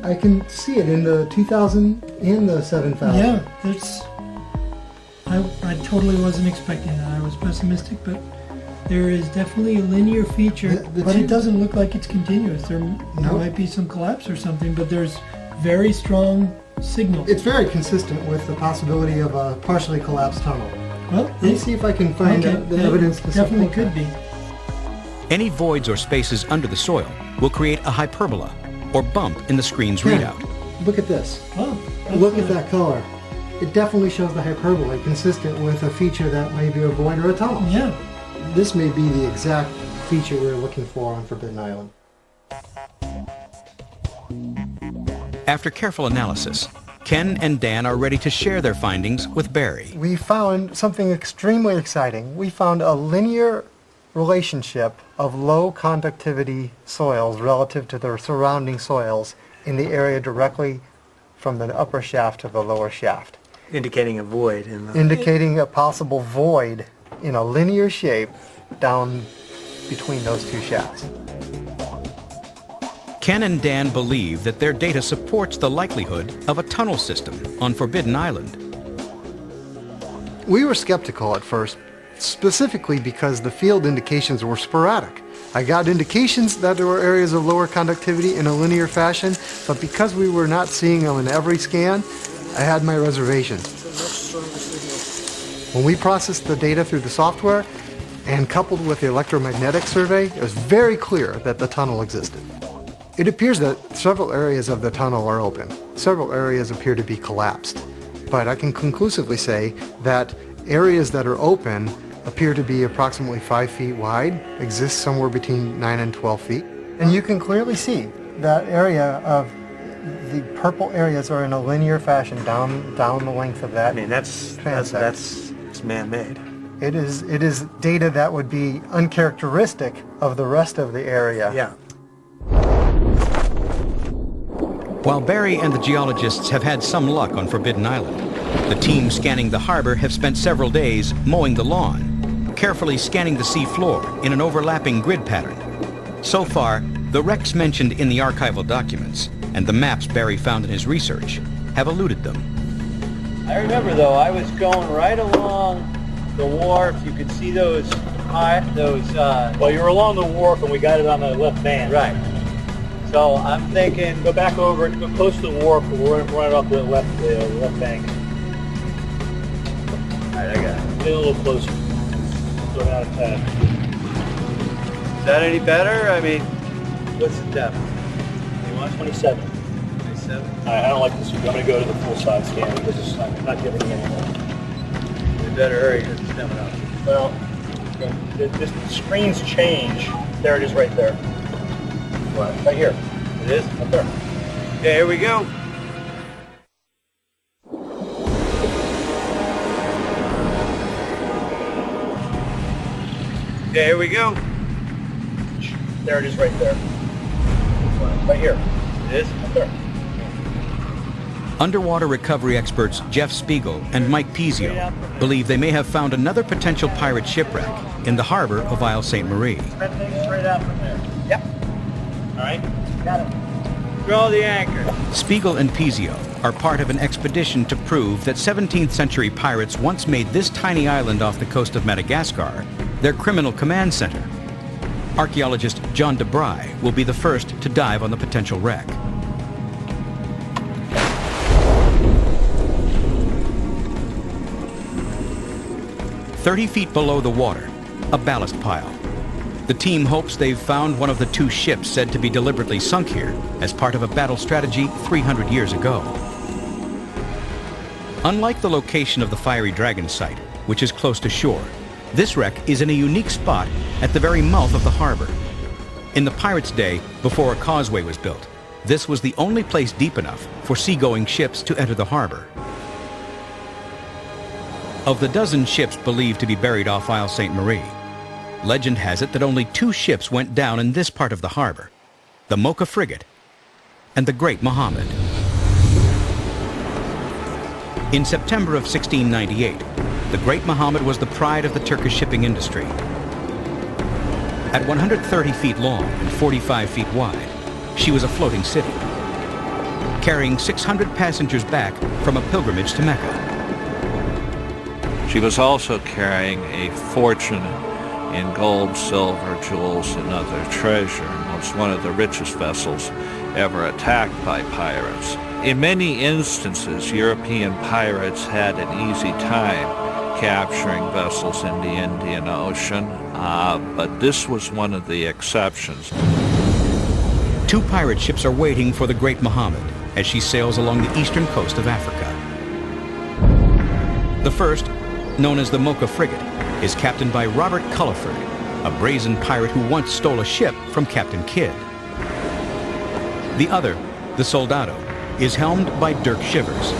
I can see it in the 2000 and the 7000. Yeah, I totally wasn't expecting that. I was pessimistic, but there is definitely a linear feature, but it doesn't look like it's continuous. There might be some collapse or something, but there's very strong signal. It's very consistent with the possibility of a partially collapsed tunnel. Well, let me see if I can find the evidence to support definitely could be. Any voids or spaces under the soil will create a hyperbola or bump in the screen's readout. Look at this. Oh, look at that color. It definitely shows the hyperbola consistent with a feature that may be a void or a tunnel. Yeah. This may be the exact feature we're looking for on Forbidden Island. After careful analysis, Ken and Dan are ready to share their findings with Barry. We found something extremely exciting. We found a linear relationship of low conductivity soils relative to their surrounding soils in the area directly from the upper shaft to the lower shaft. Indicating a void. Indicating a possible void in a linear shape down between those 2 shafts. Ken and Dan believe that their data supports the likelihood of a tunnel system on Forbidden Island. We were skeptical at first, specifically because the field indications were sporadic. I got indications that there were areas of lower conductivity in a linear fashion, but because we were not seeing them in every scan, I had my reservations. When we processed the data through the software and coupled with the electromagnetic survey, it was very clear that the tunnel existed. It appears that several areas of the tunnel are open. Several areas appear to be collapsed. But I can conclusively say that areas that are open appear to be approximately 5 feet wide, exist somewhere between 9 and 12 feet. And you can clearly see that area of the purple areas are in a linear fashion down the length of that. I mean, that's man-made. It is data that would be uncharacteristic of the rest of the area. Yeah. While Barry and the geologists have had some luck on Forbidden Island, the team scanning the harbor have spent several days mowing the lawn, carefully scanning the sea floor in an overlapping grid pattern. So far, the wrecks mentioned in the archival documents and the maps Barry found in his research have eluded them. I remember though, I was going right along the wharf. You could see those, Well, you're along the wharf and we got it on the left bank. right. So I'm thinking, Go back over, go close to the wharf, but we're running off the left bank. all right, I got it. Get a little closer. Go out of time. Is that any better? I mean, what's the depth? You want 27? 27? I don't like this. I'm going to go to the full size scan because it's not giving me anymore. We better hurry, it's coming up. Well, the screens change. There it is right there. Right here. It is? Up there. Okay, here we go. Okay, here we go. There it is right there. Right here. It is? Up there. Underwater recovery experts Jeff Spiegel and Mike Pizio believe they may have found another potential pirate shipwreck in the harbor of Isle Ste. Marie. That thing straight out from there. Yep. All right. Got it. Throw the anchor. Spiegel and Pizio are part of an expedition to prove that 17th century pirates once made this tiny island off the coast of Madagascar their criminal command center. Archaeologist John DeBry will be the first to dive on the potential wreck. "30 feet below the water, a ballast pile. The team hopes they've found one of the two ships said to be deliberately sunk here as part of a battle strategy 300 years ago. Unlike the location of the Fiery Dragon site, which is close to shore, this wreck is in a unique spot at the very mouth of the harbor. In the pirates' day, before a causeway was built, this was the only place deep enough for seagoing ships to enter the harbor. Of the dozen ships believed to be buried off Isle Ste. Marie, legend has it that only 2 ships went down in this part of the harbor, the Mocha frigate and the Great Mohammed. In September of 1698, the Great Mohammed was the pride of the Turkish shipping industry. At 130 feet long and 45 feet wide, she was a floating city, carrying 600 passengers back from a pilgrimage to Mecca. She was also carrying a fortune in gold, silver, jewels, and other treasure, and was one of the richest vessels ever attacked by pirates. In many instances, European pirates had an easy time capturing vessels in the Indian Ocean, but this was one of the exceptions. 2 pirate ships are waiting for the Great Mohammed as she sails along the eastern coast of Africa. The first, known as the Mocha frigate, is captained by Robert Culliford, a brazen pirate who once stole a ship from Captain Kidd. The other, the Soldado, is helmed by Dirk Shivers,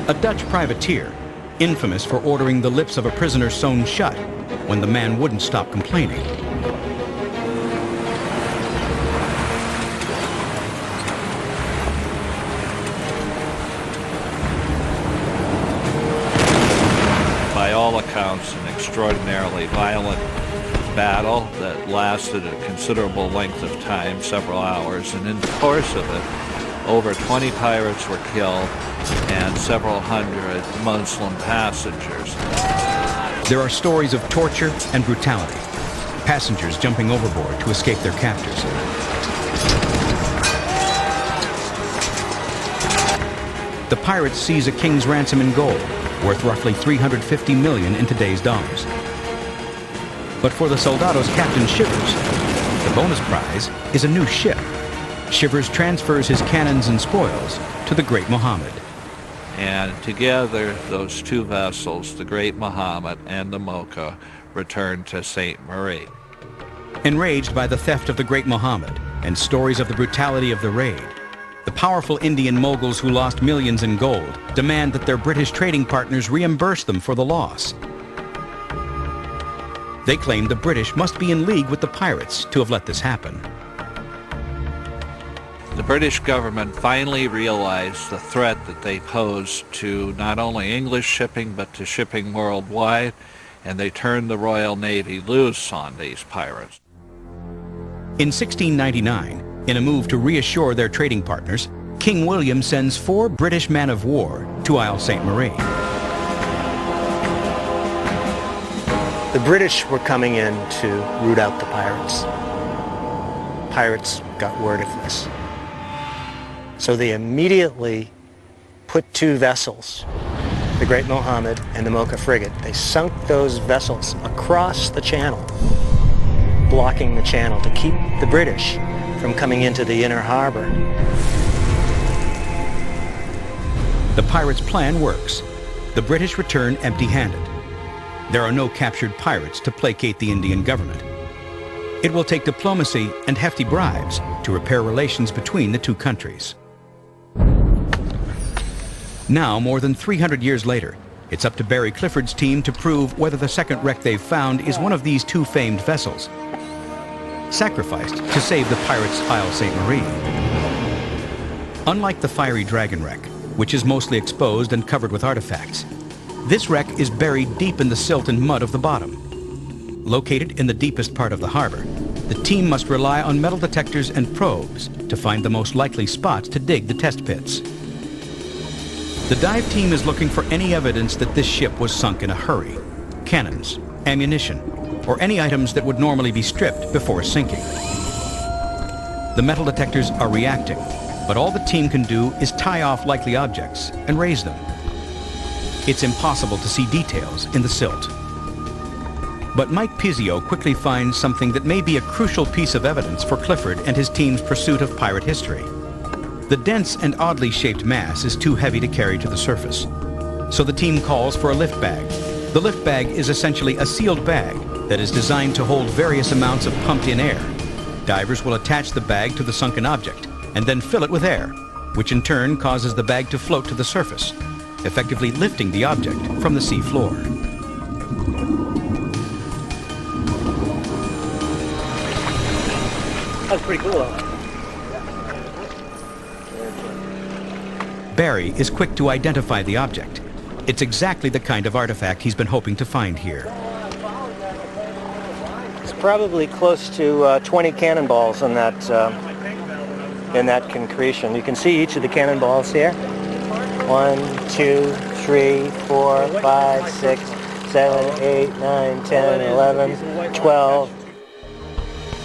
a Dutch privateer infamous for ordering the lips of a prisoner sewn shut when the man wouldn't stop complaining. By all accounts, an extraordinarily violent battle that lasted a considerable length of time, several hours, and in the course of it, over 20 pirates were killed and several hundred Muslim passengers. There are stories of torture and brutality, passengers jumping overboard to escape their captors. The pirates seize a king's ransom in gold, worth roughly $350 million in today's dollars. But for the Soldado's Captain Shivers, the bonus prize is a new ship. Shivers transfers his cannons and spoils to the Great Mohammed. And together, those 2 vessels, the Great Mohammed and the Mocha, returned to St. Marie. Enraged by the theft of the Great Mohammed and stories of the brutality of the raid, the powerful Indian moguls who lost millions in gold demand that their British trading partners reimburse them for the loss. They claim the British must be in league with the pirates to have let this happen. The British government finally realized the threat that they posed to not only English shipping but to shipping worldwide, and they turned the Royal Navy loose on these pirates. In 1699, in a move to reassure their trading partners, King William sends 4 British men-of-war to Isle Ste. Marie. The British were coming in to root out the pirates. Pirates got word of this. So they immediately put 2 vessels, the Great Mohammed and the Mocha frigate. They sunk those vessels across the channel, blocking the channel to keep the British from coming into the inner harbor. The pirates' plan works. The British return empty-handed. There are no captured pirates to placate the Indian government. It will take diplomacy and hefty bribes to repair relations between the 2 countries. Now, more than 300 years later, it's up to Barry Clifford's team to prove whether the second wreck they've found is one of these 2 famed vessels, sacrificed to save the pirates' Isle Ste. Marie. Unlike the Fiery Dragon wreck, which is mostly exposed and covered with artifacts, this wreck is buried deep in the silt and mud of the bottom. Located in the deepest part of the harbor, the team must rely on metal detectors and probes to find the most likely spots to dig the test pits. The dive team is looking for any evidence that this ship was sunk in a hurry: cannons, ammunition, or any items that would normally be stripped before sinking. The metal detectors are reacting, but all the team can do is tie off likely objects and raise them. It's impossible to see details in the silt. But Mike Pizzio quickly finds something that may be a crucial piece of evidence for Clifford and his team's pursuit of pirate history. The dense and oddly shaped mass is too heavy to carry to the surface, so the team calls for a lift bag. The lift bag is essentially a sealed bag that is designed to hold various amounts of pumped-in air. Divers will attach the bag to the sunken object and then fill it with air, which in turn causes the bag to float to the surface, effectively lifting the object from the sea floor. That's pretty cool, though. Barry is quick to identify the object. It's exactly the kind of artifact he's been hoping to find here. It's probably close to 20 cannonballs in that concretion. You can see each of the cannonballs here. 1, 2, 3, 4, 5, 6, 7, 8, 9, 10, 11, 12.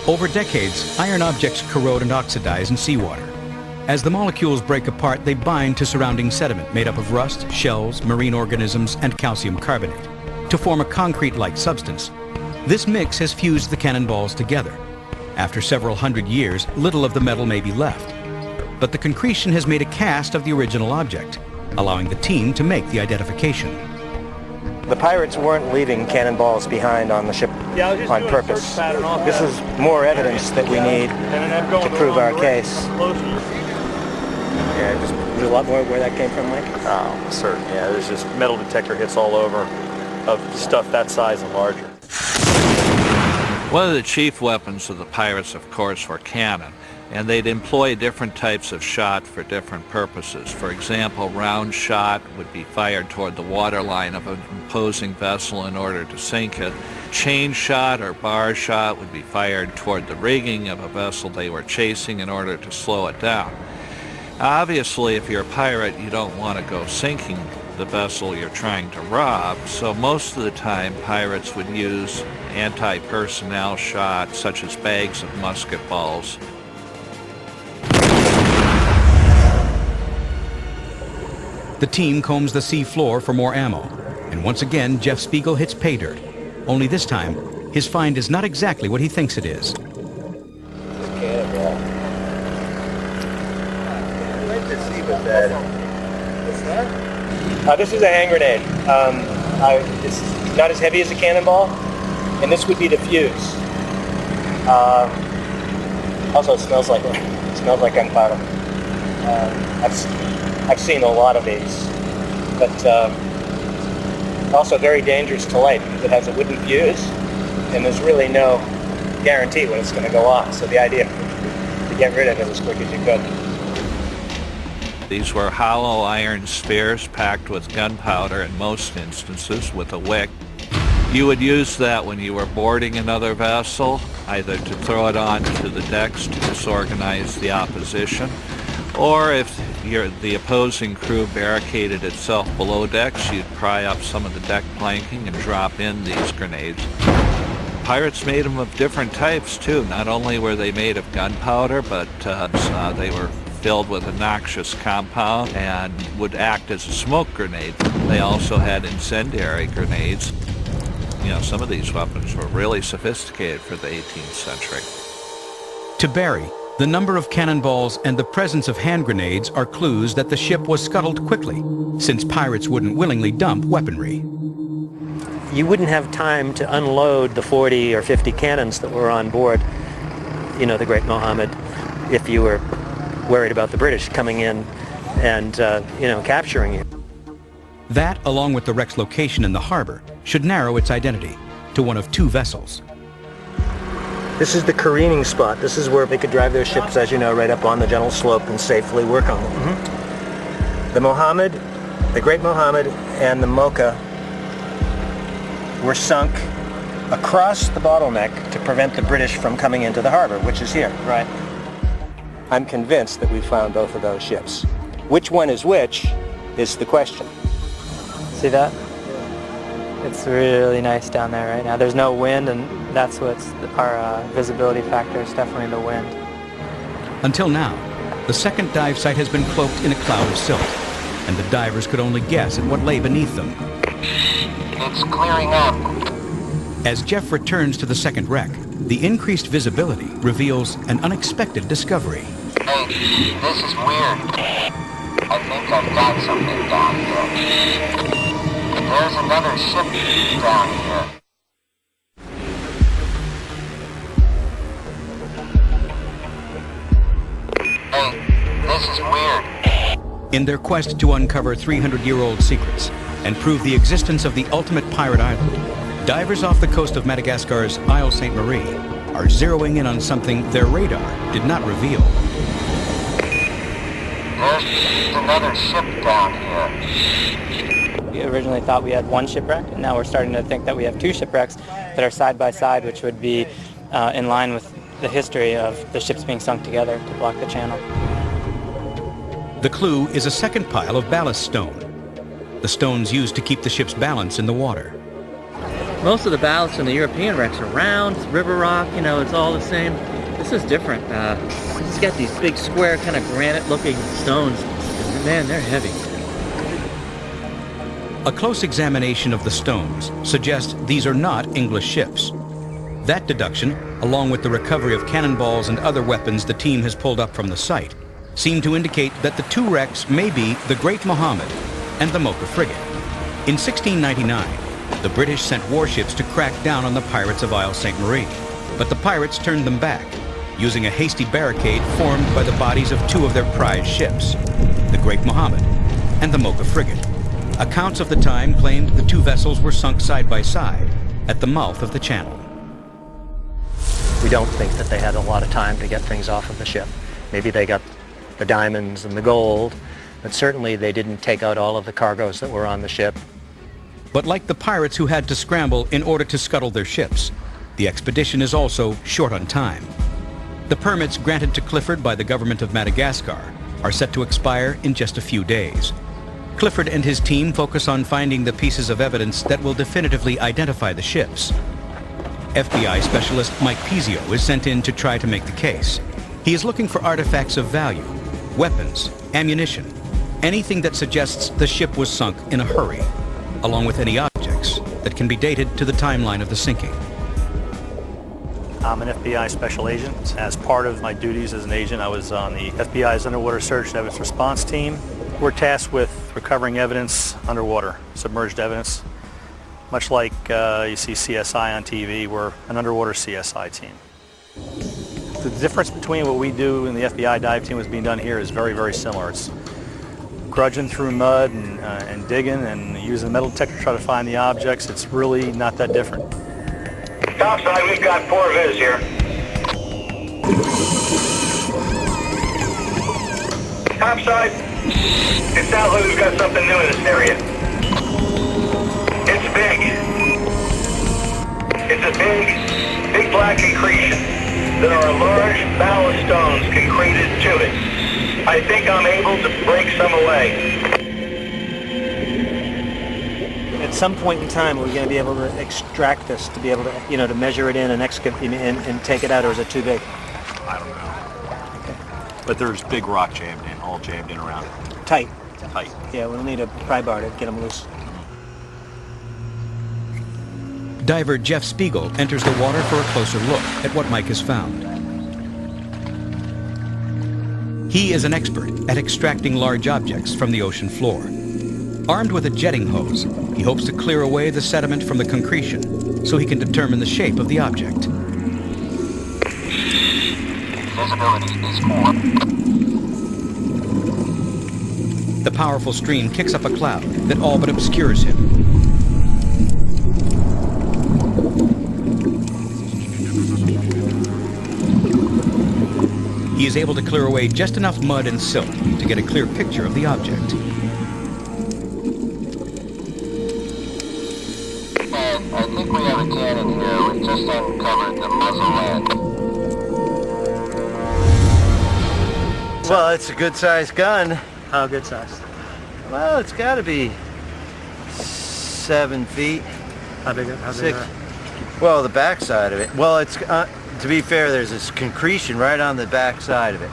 Over decades, iron objects corrode and oxidize in seawater. As the molecules break apart, they bind to surrounding sediment made up of rust, shells, marine organisms, and calcium carbonate to form a concrete-like substance. This mix has fused the cannonballs together. After several hundred years, little of the metal may be left. But the concretion has made a cast of the original object, allowing the team to make the identification. The pirates weren't leaving cannonballs behind on the ship on purpose. This is more evidence that we need to prove our case. Yeah, There's a lot more where that came from, Mike? Oh, certain. Yeah, there's just metal detector hits all over of stuff that size and larger. One of the chief weapons of the pirates, of course, were cannon, and they'd employ different types of shot for different purposes. For example, round shot would be fired toward the waterline of an opposing vessel in order to sink it. Chain shot or bar shot would be fired toward the rigging of a vessel they were chasing in order to slow it down. Obviously, if you're a pirate, you don't want to go sinking the vessel you're trying to rob, so most of the time pirates would use anti-personnel shots such as bags of musket balls. The team combs the sea floor for more ammo, and once again Jeff Spiegel hits pay dirt. Only this time, his find is not exactly what he thinks it is. This is a hand grenade. It's not as heavy as a cannonball, and this would be the fuse. Also, it smells like gunpowder. I've seen a lot of these, but also very dangerous to light because it has a wooden fuse, and there's really no guarantee when it's going to go off. So the idea to get rid of it as quick as you could. These were hollow iron spears packed with gunpowder in most instances with a wick. You would use that when you were boarding another vessel, either to throw it onto the decks to disorganize the opposition, or if the opposing crew barricaded itself below decks, you'd pry up some of the deck planking and drop in these grenades. Pirates made them of different types too. Not only were they made of gunpowder, but they were filled with a noxious compound and would act as a smoke grenade. They also had incendiary grenades. You know, some of these weapons were really sophisticated for the 18th century. To Barry, the number of cannonballs and the presence of hand grenades are clues that the ship was scuttled quickly, since pirates wouldn't willingly dump weaponry. You wouldn't have time to unload the 40 or 50 cannons that were on board, you know, the Great Mohammed, if you were worried about the British coming in and, you know, capturing you. That, along with the wreck's location in the harbor, should narrow its identity to one of two vessels. This is the careening spot. This is where they could drive their ships, as you know, right up on the gentle slope and safely work on them. The Mohammed, the Great Mohammed, and the Mocha were sunk across the bottleneck to prevent the British from coming into the harbor, which is here. Right. I'm convinced that we found both of those ships. Which one is which is the question. See that? It's really nice down there right now. There's no wind, and that's what's our visibility factor is definitely the wind. Until now, the second dive site has been cloaked in a cloud of silt, and the divers could only guess at what lay beneath them. It's clearing up. As Jeff returns to the second wreck, the increased visibility reveals an unexpected discovery. Hey, this is weird. I think I've got something down here. There's another ship down here. Hey, this is weird. In their quest to uncover 300-year-old secrets and prove the existence of the ultimate pirate island, divers off the coast of Madagascar's Isle Sainte Marie are zeroing in on something their radar did not reveal. There's another ship down here. We originally thought we had one shipwreck, and now we're starting to think that we have two shipwrecks that are side by side, which would be in line with the history of the ships being sunk together to block the channel. The clue is a second pile of ballast stone, the stones used to keep the ship's balance in the water. Most of the ballast in the European wrecks are round, it's river rock, you know, it's all the same. This is different. It's got these big square kind of granite-looking stones. Man, they're heavy. A close examination of the stones suggests these are not English ships. That deduction, along with the recovery of cannonballs and other weapons the team has pulled up from the site, seem to indicate that the two wrecks may be the Great Mohammed and the Mocha frigate. In 1699, the British sent warships to crack down on the pirates of Isle Sainte Marie, but the pirates turned them back, using a hasty barricade formed by the bodies of two of their prize ships, the Great Mohammed and the Mocha frigate. Accounts of the time claimed the two vessels were sunk side by side at the mouth of the channel. We don't think that they had a lot of time to get things off of the ship. Maybe they got the diamonds and the gold, but certainly they didn't take out all of the cargoes that were on the ship. But like the pirates who had to scramble in order to scuttle their ships, the expedition is also short on time. The permits granted to Clifford by the government of Madagascar are set to expire in just a few days. Clifford and his team focus on finding the pieces of evidence that will definitively identify the ships. FBI specialist Mike Pizio is sent in to try to make the case. He is looking for artifacts of value, weapons, ammunition, anything that suggests the ship was sunk in a hurry, along with any objects that can be dated to the timeline of the sinking. I'm an FBI special agent. As part of my duties as an agent, I was on the FBI's Underwater Search and Evidence Response Team. We're tasked with recovering evidence underwater, submerged evidence. Much like you see CSI on TV, we're an underwater CSI team. The difference between what we do and the FBI dive team was being done here is very, very similar. It's grudging through mud and digging and using a metal detector to try to find the objects. It's really not that different. Topside, we've got 4 viz here. Topside, It sounds like we've got something new in this area. It's big. It's a big black concretion. There are large ballast stones concreted to it. I think I'm able to break some away. At some point in time, are we going to be able to extract this, to be able to, to measure it in and excavate and take it out, or is it too big? I don't know. Okay. But there's big rock jammed in, all jammed in around it. Tight. Tight. Yeah, we'll need a pry bar to get them loose. Diver Jeff Spiegel enters the water for a closer look at what Mike has found. He is an expert at extracting large objects from the ocean floor. Armed with a jetting hose, he hopes to clear away the sediment from the concretion so he can determine the shape of the object. Visibility is poor. The powerful stream kicks up a cloud that all but obscures him. He is able to clear away just enough mud and silt to get a clear picture of the object. I think we have a cannon here. We just uncovered the muzzle end. Well, it's a good-sized gun. How good size? Well, it's got to be 7 feet. How big? Six. Well, the backside of it. Well, it's to be fair, there's this concretion right on the backside of it.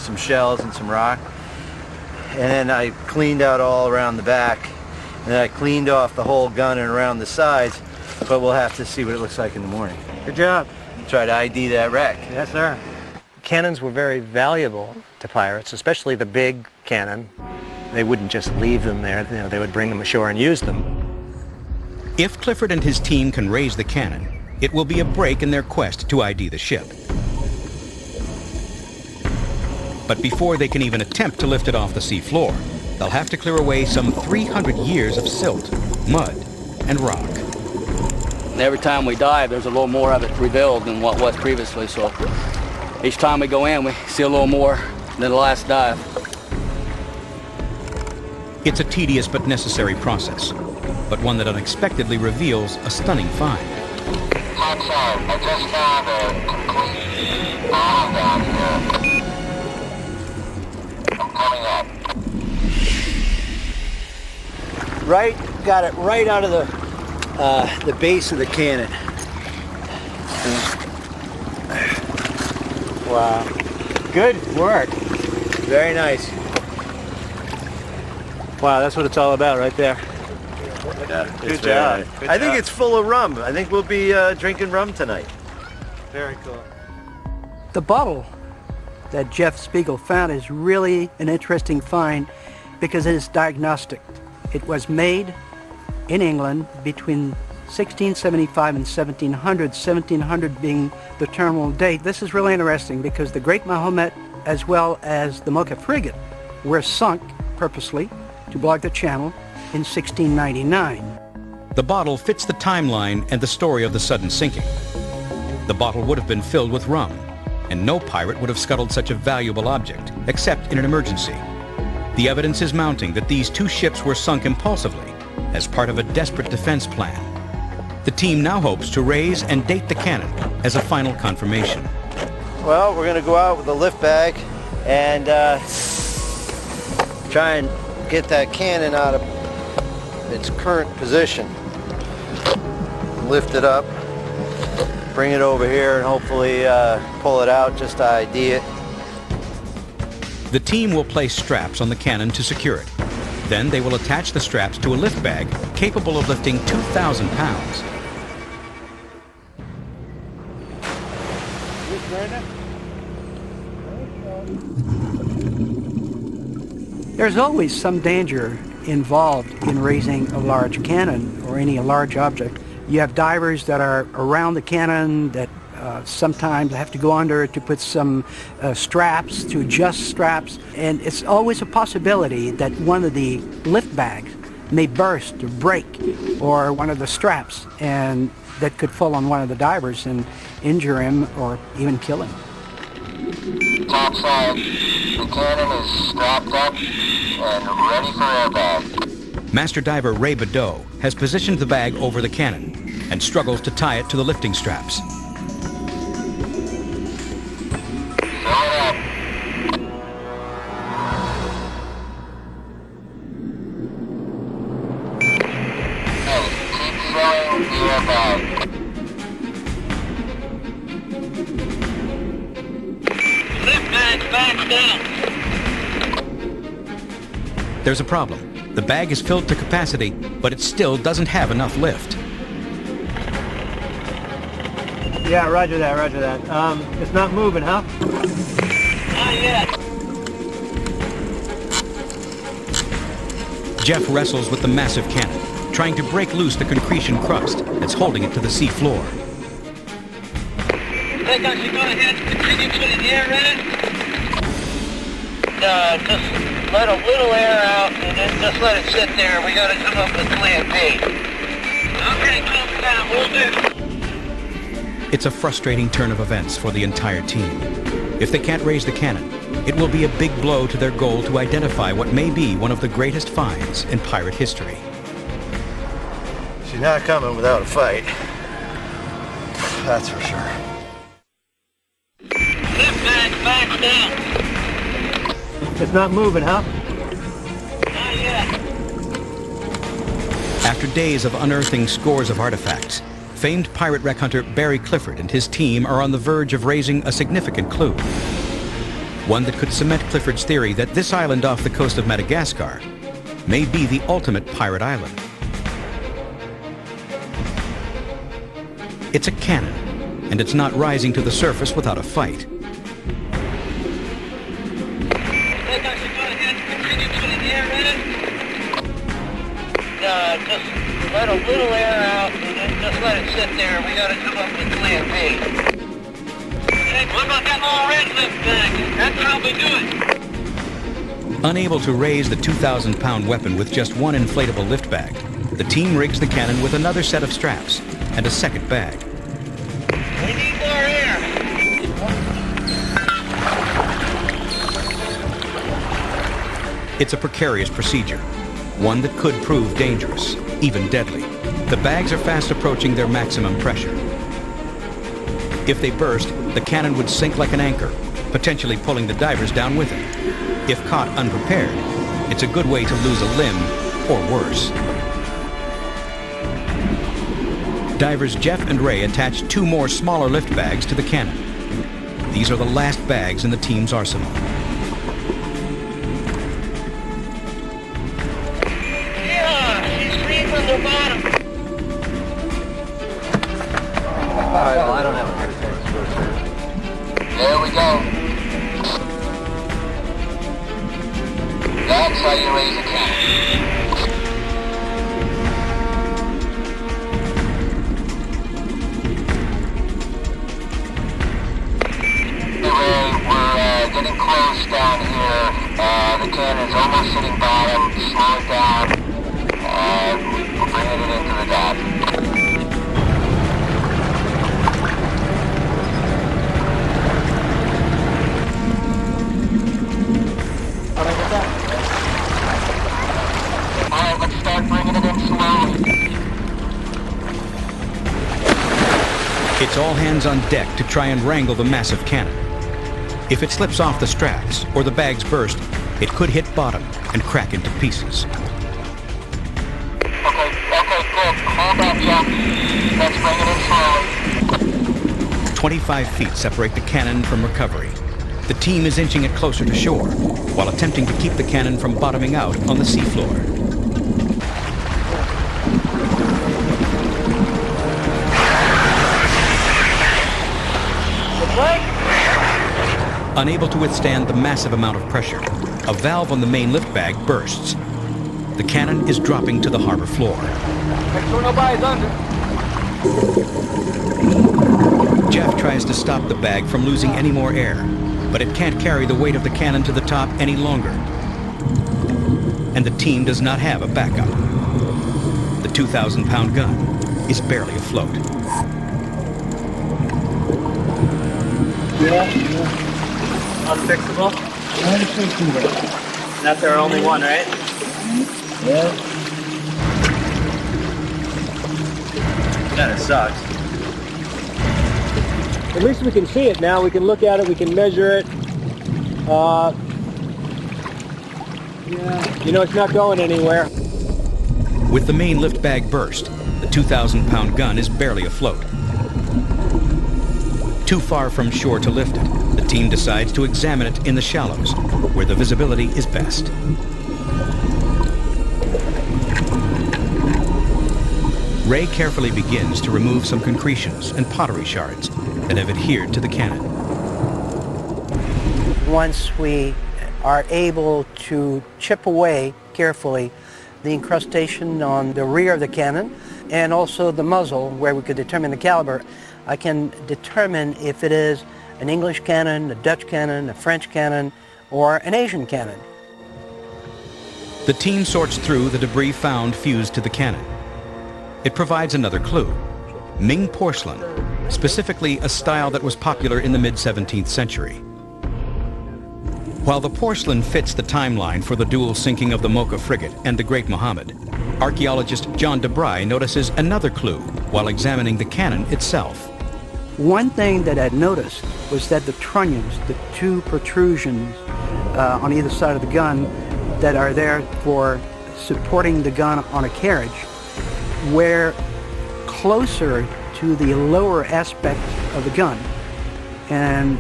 Some shells and some rock. And then I cleaned out all around the back. And then I cleaned off the whole gun and around the sides. But we'll have to see what it looks like in the morning. Good job. Try to ID that wreck. Yes, sir. Cannons were very valuable to pirates, especially the big cannon. They wouldn't just leave them there. They would bring them ashore and use them. If Clifford and his team can raise the cannon, it will be a break in their quest to ID the ship. But before they can even attempt to lift it off the sea floor, they'll have to clear away some 300 years of silt, mud, and rock. And every time we dive, there's a little more of it revealed than what was previously, so each time we go in, we see a little more than the last dive. It's a tedious but necessary process, but one that unexpectedly reveals a stunning find. Topside, I just found a complete bottle down here. I'm coming up. Right, got it right out of the base of the cannon. Wow. Good work. Very nice. Wow, that's what it's all about right there. Good job. I think it's full of rum. I think we'll be drinking rum tonight. Very cool. The bottle that Jeff Spiegel found is really an interesting find because it is diagnostic. It was made in England between 1675 and 1700, 1700 being the terminal date. This is really interesting because the Great Mahomet as well as the Mocha frigate were sunk purposely to block the channel in 1699. The bottle fits the timeline and the story of the sudden sinking. The bottle would have been filled with rum, and no pirate would have scuttled such a valuable object, except in an emergency. The evidence is mounting that these two ships were sunk impulsively as part of a desperate defense plan. The team now hopes to raise and date the cannon as a final confirmation. Well, we're going to go out with a lift bag and try and get that cannon out of its current position. Lift it up, bring it over here, and hopefully pull it out just to ID it. The team will place straps on the cannon to secure it. Then they will attach the straps to a lift bag capable of lifting 2,000 pounds. There's always some danger involved in raising a large cannon or any large object. You have divers that are around the cannon that sometimes have to go under to put some straps, to adjust straps, and it's always a possibility that one of the lift bags may burst or break, or one of the straps, and that could fall on one of the divers and injure him or even kill him. Topside, the cannon is strapped up and ready for airbag. Master diver Ray Badeau has positioned the bag over the cannon and struggles to tie it to the lifting straps. Fill it up. Hey, keep filling the airbag. Lift bag's down. There's a problem. The bag is filled to capacity, but it still doesn't have enough lift. Yeah, roger that, roger that. It's not moving, huh? Not yet. Jeff wrestles with the massive cannon, trying to break loose the concretion crust that's holding it to the sea floor. Think I should go ahead and continue putting the air in it? Just let a little air out and then just let it sit there. We gotta come up with plan B. Okay, close down, we'll do. It's a frustrating turn of events for the entire team. If they can't raise the cannon, it will be a big blow to their goal to identify what may be one of the greatest finds in pirate history. She's not coming without a fight. That's for sure. Lift bag's down. It's not moving, huh? Not yet. After days of unearthing scores of artifacts, famed pirate wreck hunter Barry Clifford and his team are on the verge of raising a significant clue. One that could cement Clifford's theory that this island off the coast of Madagascar may be the ultimate pirate island. It's a cannon, and it's not rising to the surface without a fight. Think I should go ahead and continue putting the air in it? Just let a little air out and then just let it sit there. We gotta come up with plan B. Hey, what about that little red lift bag? That's how we do it. Unable to raise the 2,000-pound weapon with just one inflatable lift bag, the team rigs the cannon with another set of straps and a second bag. We need more air. It's a precarious procedure, one that could prove dangerous, even deadly. The bags are fast approaching their maximum pressure. If they burst, the cannon would sink like an anchor, potentially pulling the divers down with it. If caught unprepared, it's a good way to lose a limb, or worse. Divers Jeff and Ray attach 2 more smaller lift bags to the cannon. These are the last bags in the team's arsenal. Yeah, she's free from the bottom. Well, I don't have a There we go. That's how you raise a cannon. We're getting close down here. The cannon's almost hitting bottom. Slow it down. We're bringing it into the dock. Alright, let's start bringing it in slowly. It's all hands on deck to try and wrangle the massive cannon. If it slips off the straps or the bags burst, it could hit bottom and crack into pieces. Okay, good. Hold on, Jeff. Let's bring it in slowly. 25 feet separate the cannon from recovery. The team is inching it closer to shore, while attempting to keep the cannon from bottoming out on the seafloor. Unable to withstand the massive amount of pressure, a valve on the main lift bag bursts. The cannon is dropping to the harbor floor. Make sure nobody's under. Jeff tries to stop the bag from losing any more air, but it can't carry the weight of the cannon to the top any longer. And the team does not have a backup. The 2,000-pound gun is barely afloat. unfixable? Unfixable. That's our only one, right? Yeah. Kind of sucks. At least we can see it now. We can look at it. We can measure it. Yeah. You know, it's not going anywhere. With the main lift bag burst, the 2,000-pound gun is barely afloat. Too far from shore to lift it, the team decides to examine it in the shallows, where the visibility is best. Ray carefully begins to remove some concretions and pottery shards that have adhered to the cannon. Once we are able to chip away carefully the incrustation on the rear of the cannon and also the muzzle where we could determine the caliber, I can determine if it is an English cannon, a Dutch cannon, a French cannon, or an Asian cannon. The team sorts through the debris found fused to the cannon. It provides another clue: Ming porcelain, specifically a style that was popular in the mid-17th century. While the porcelain fits the timeline for the dual sinking of the Mocha frigate and the Great Mohammed, archaeologist John DeBry notices another clue while examining the cannon itself. One thing that I'd noticed was that the trunnions, the two protrusions on either side of the gun that are there for supporting the gun on a carriage, were closer to the lower aspect of the gun. And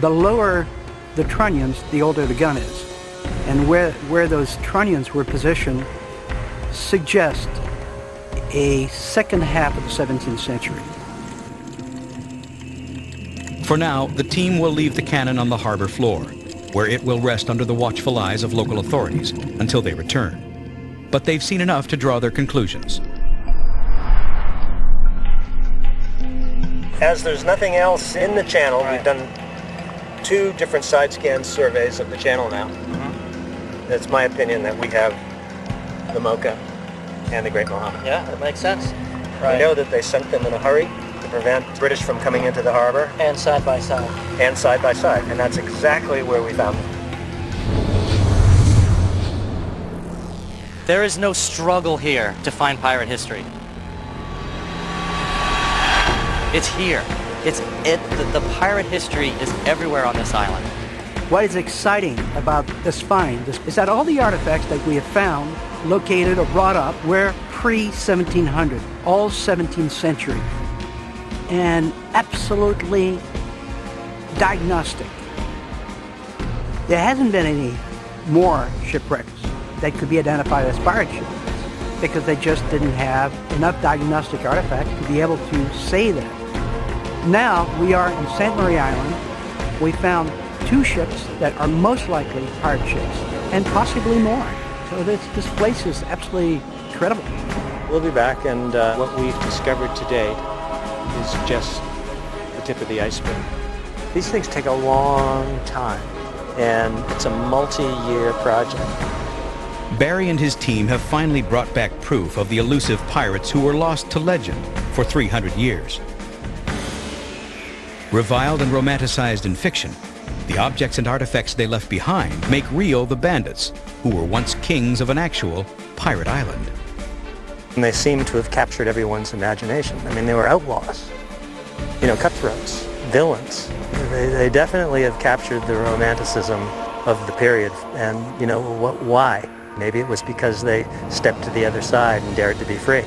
the lower the trunnions, the older the gun is. And where those trunnions were positioned suggest a second half of the 17th century. For now, the team will leave the cannon on the harbor floor, where it will rest under the watchful eyes of local authorities until they return. But they've seen enough to draw their conclusions. As there's nothing else in the channel, we've done 2 different side scan surveys of the channel now. It's my opinion that we have the Mocha and the Great Mohammed. Yeah, that makes sense. We know that they sunk them in a hurry to prevent British from coming into the harbor. And side by side. And side by side. And that's exactly where we found them. There is no struggle here to find pirate history. It's here. The pirate history is everywhere on this island. What is exciting about this find is that all the artifacts that we have found, located or brought up, were pre-1700, all 17th century, and absolutely diagnostic. There hasn't been any more shipwrecks that could be identified as pirate ships because they just didn't have enough diagnostic artifacts to be able to say that. Now we are in St. Marie Island. We found 2 ships that are most likely pirate ships, and possibly more. So this place is absolutely incredible. We'll be back, and what we've discovered to date is just the tip of the iceberg. These things take a long time, and it's a multi-year project. Barry and his team have finally brought back proof of the elusive pirates who were lost to legend for 300 years. Reviled and romanticized in fiction, the objects and artifacts they left behind make real the bandits who were once kings of an actual pirate island. And they seem to have captured everyone's imagination. I mean, they were outlaws, you know, cutthroats, villains. They definitely have captured the romanticism of the period. And, you know, why? Maybe it was because they stepped to the other side and dared to be free.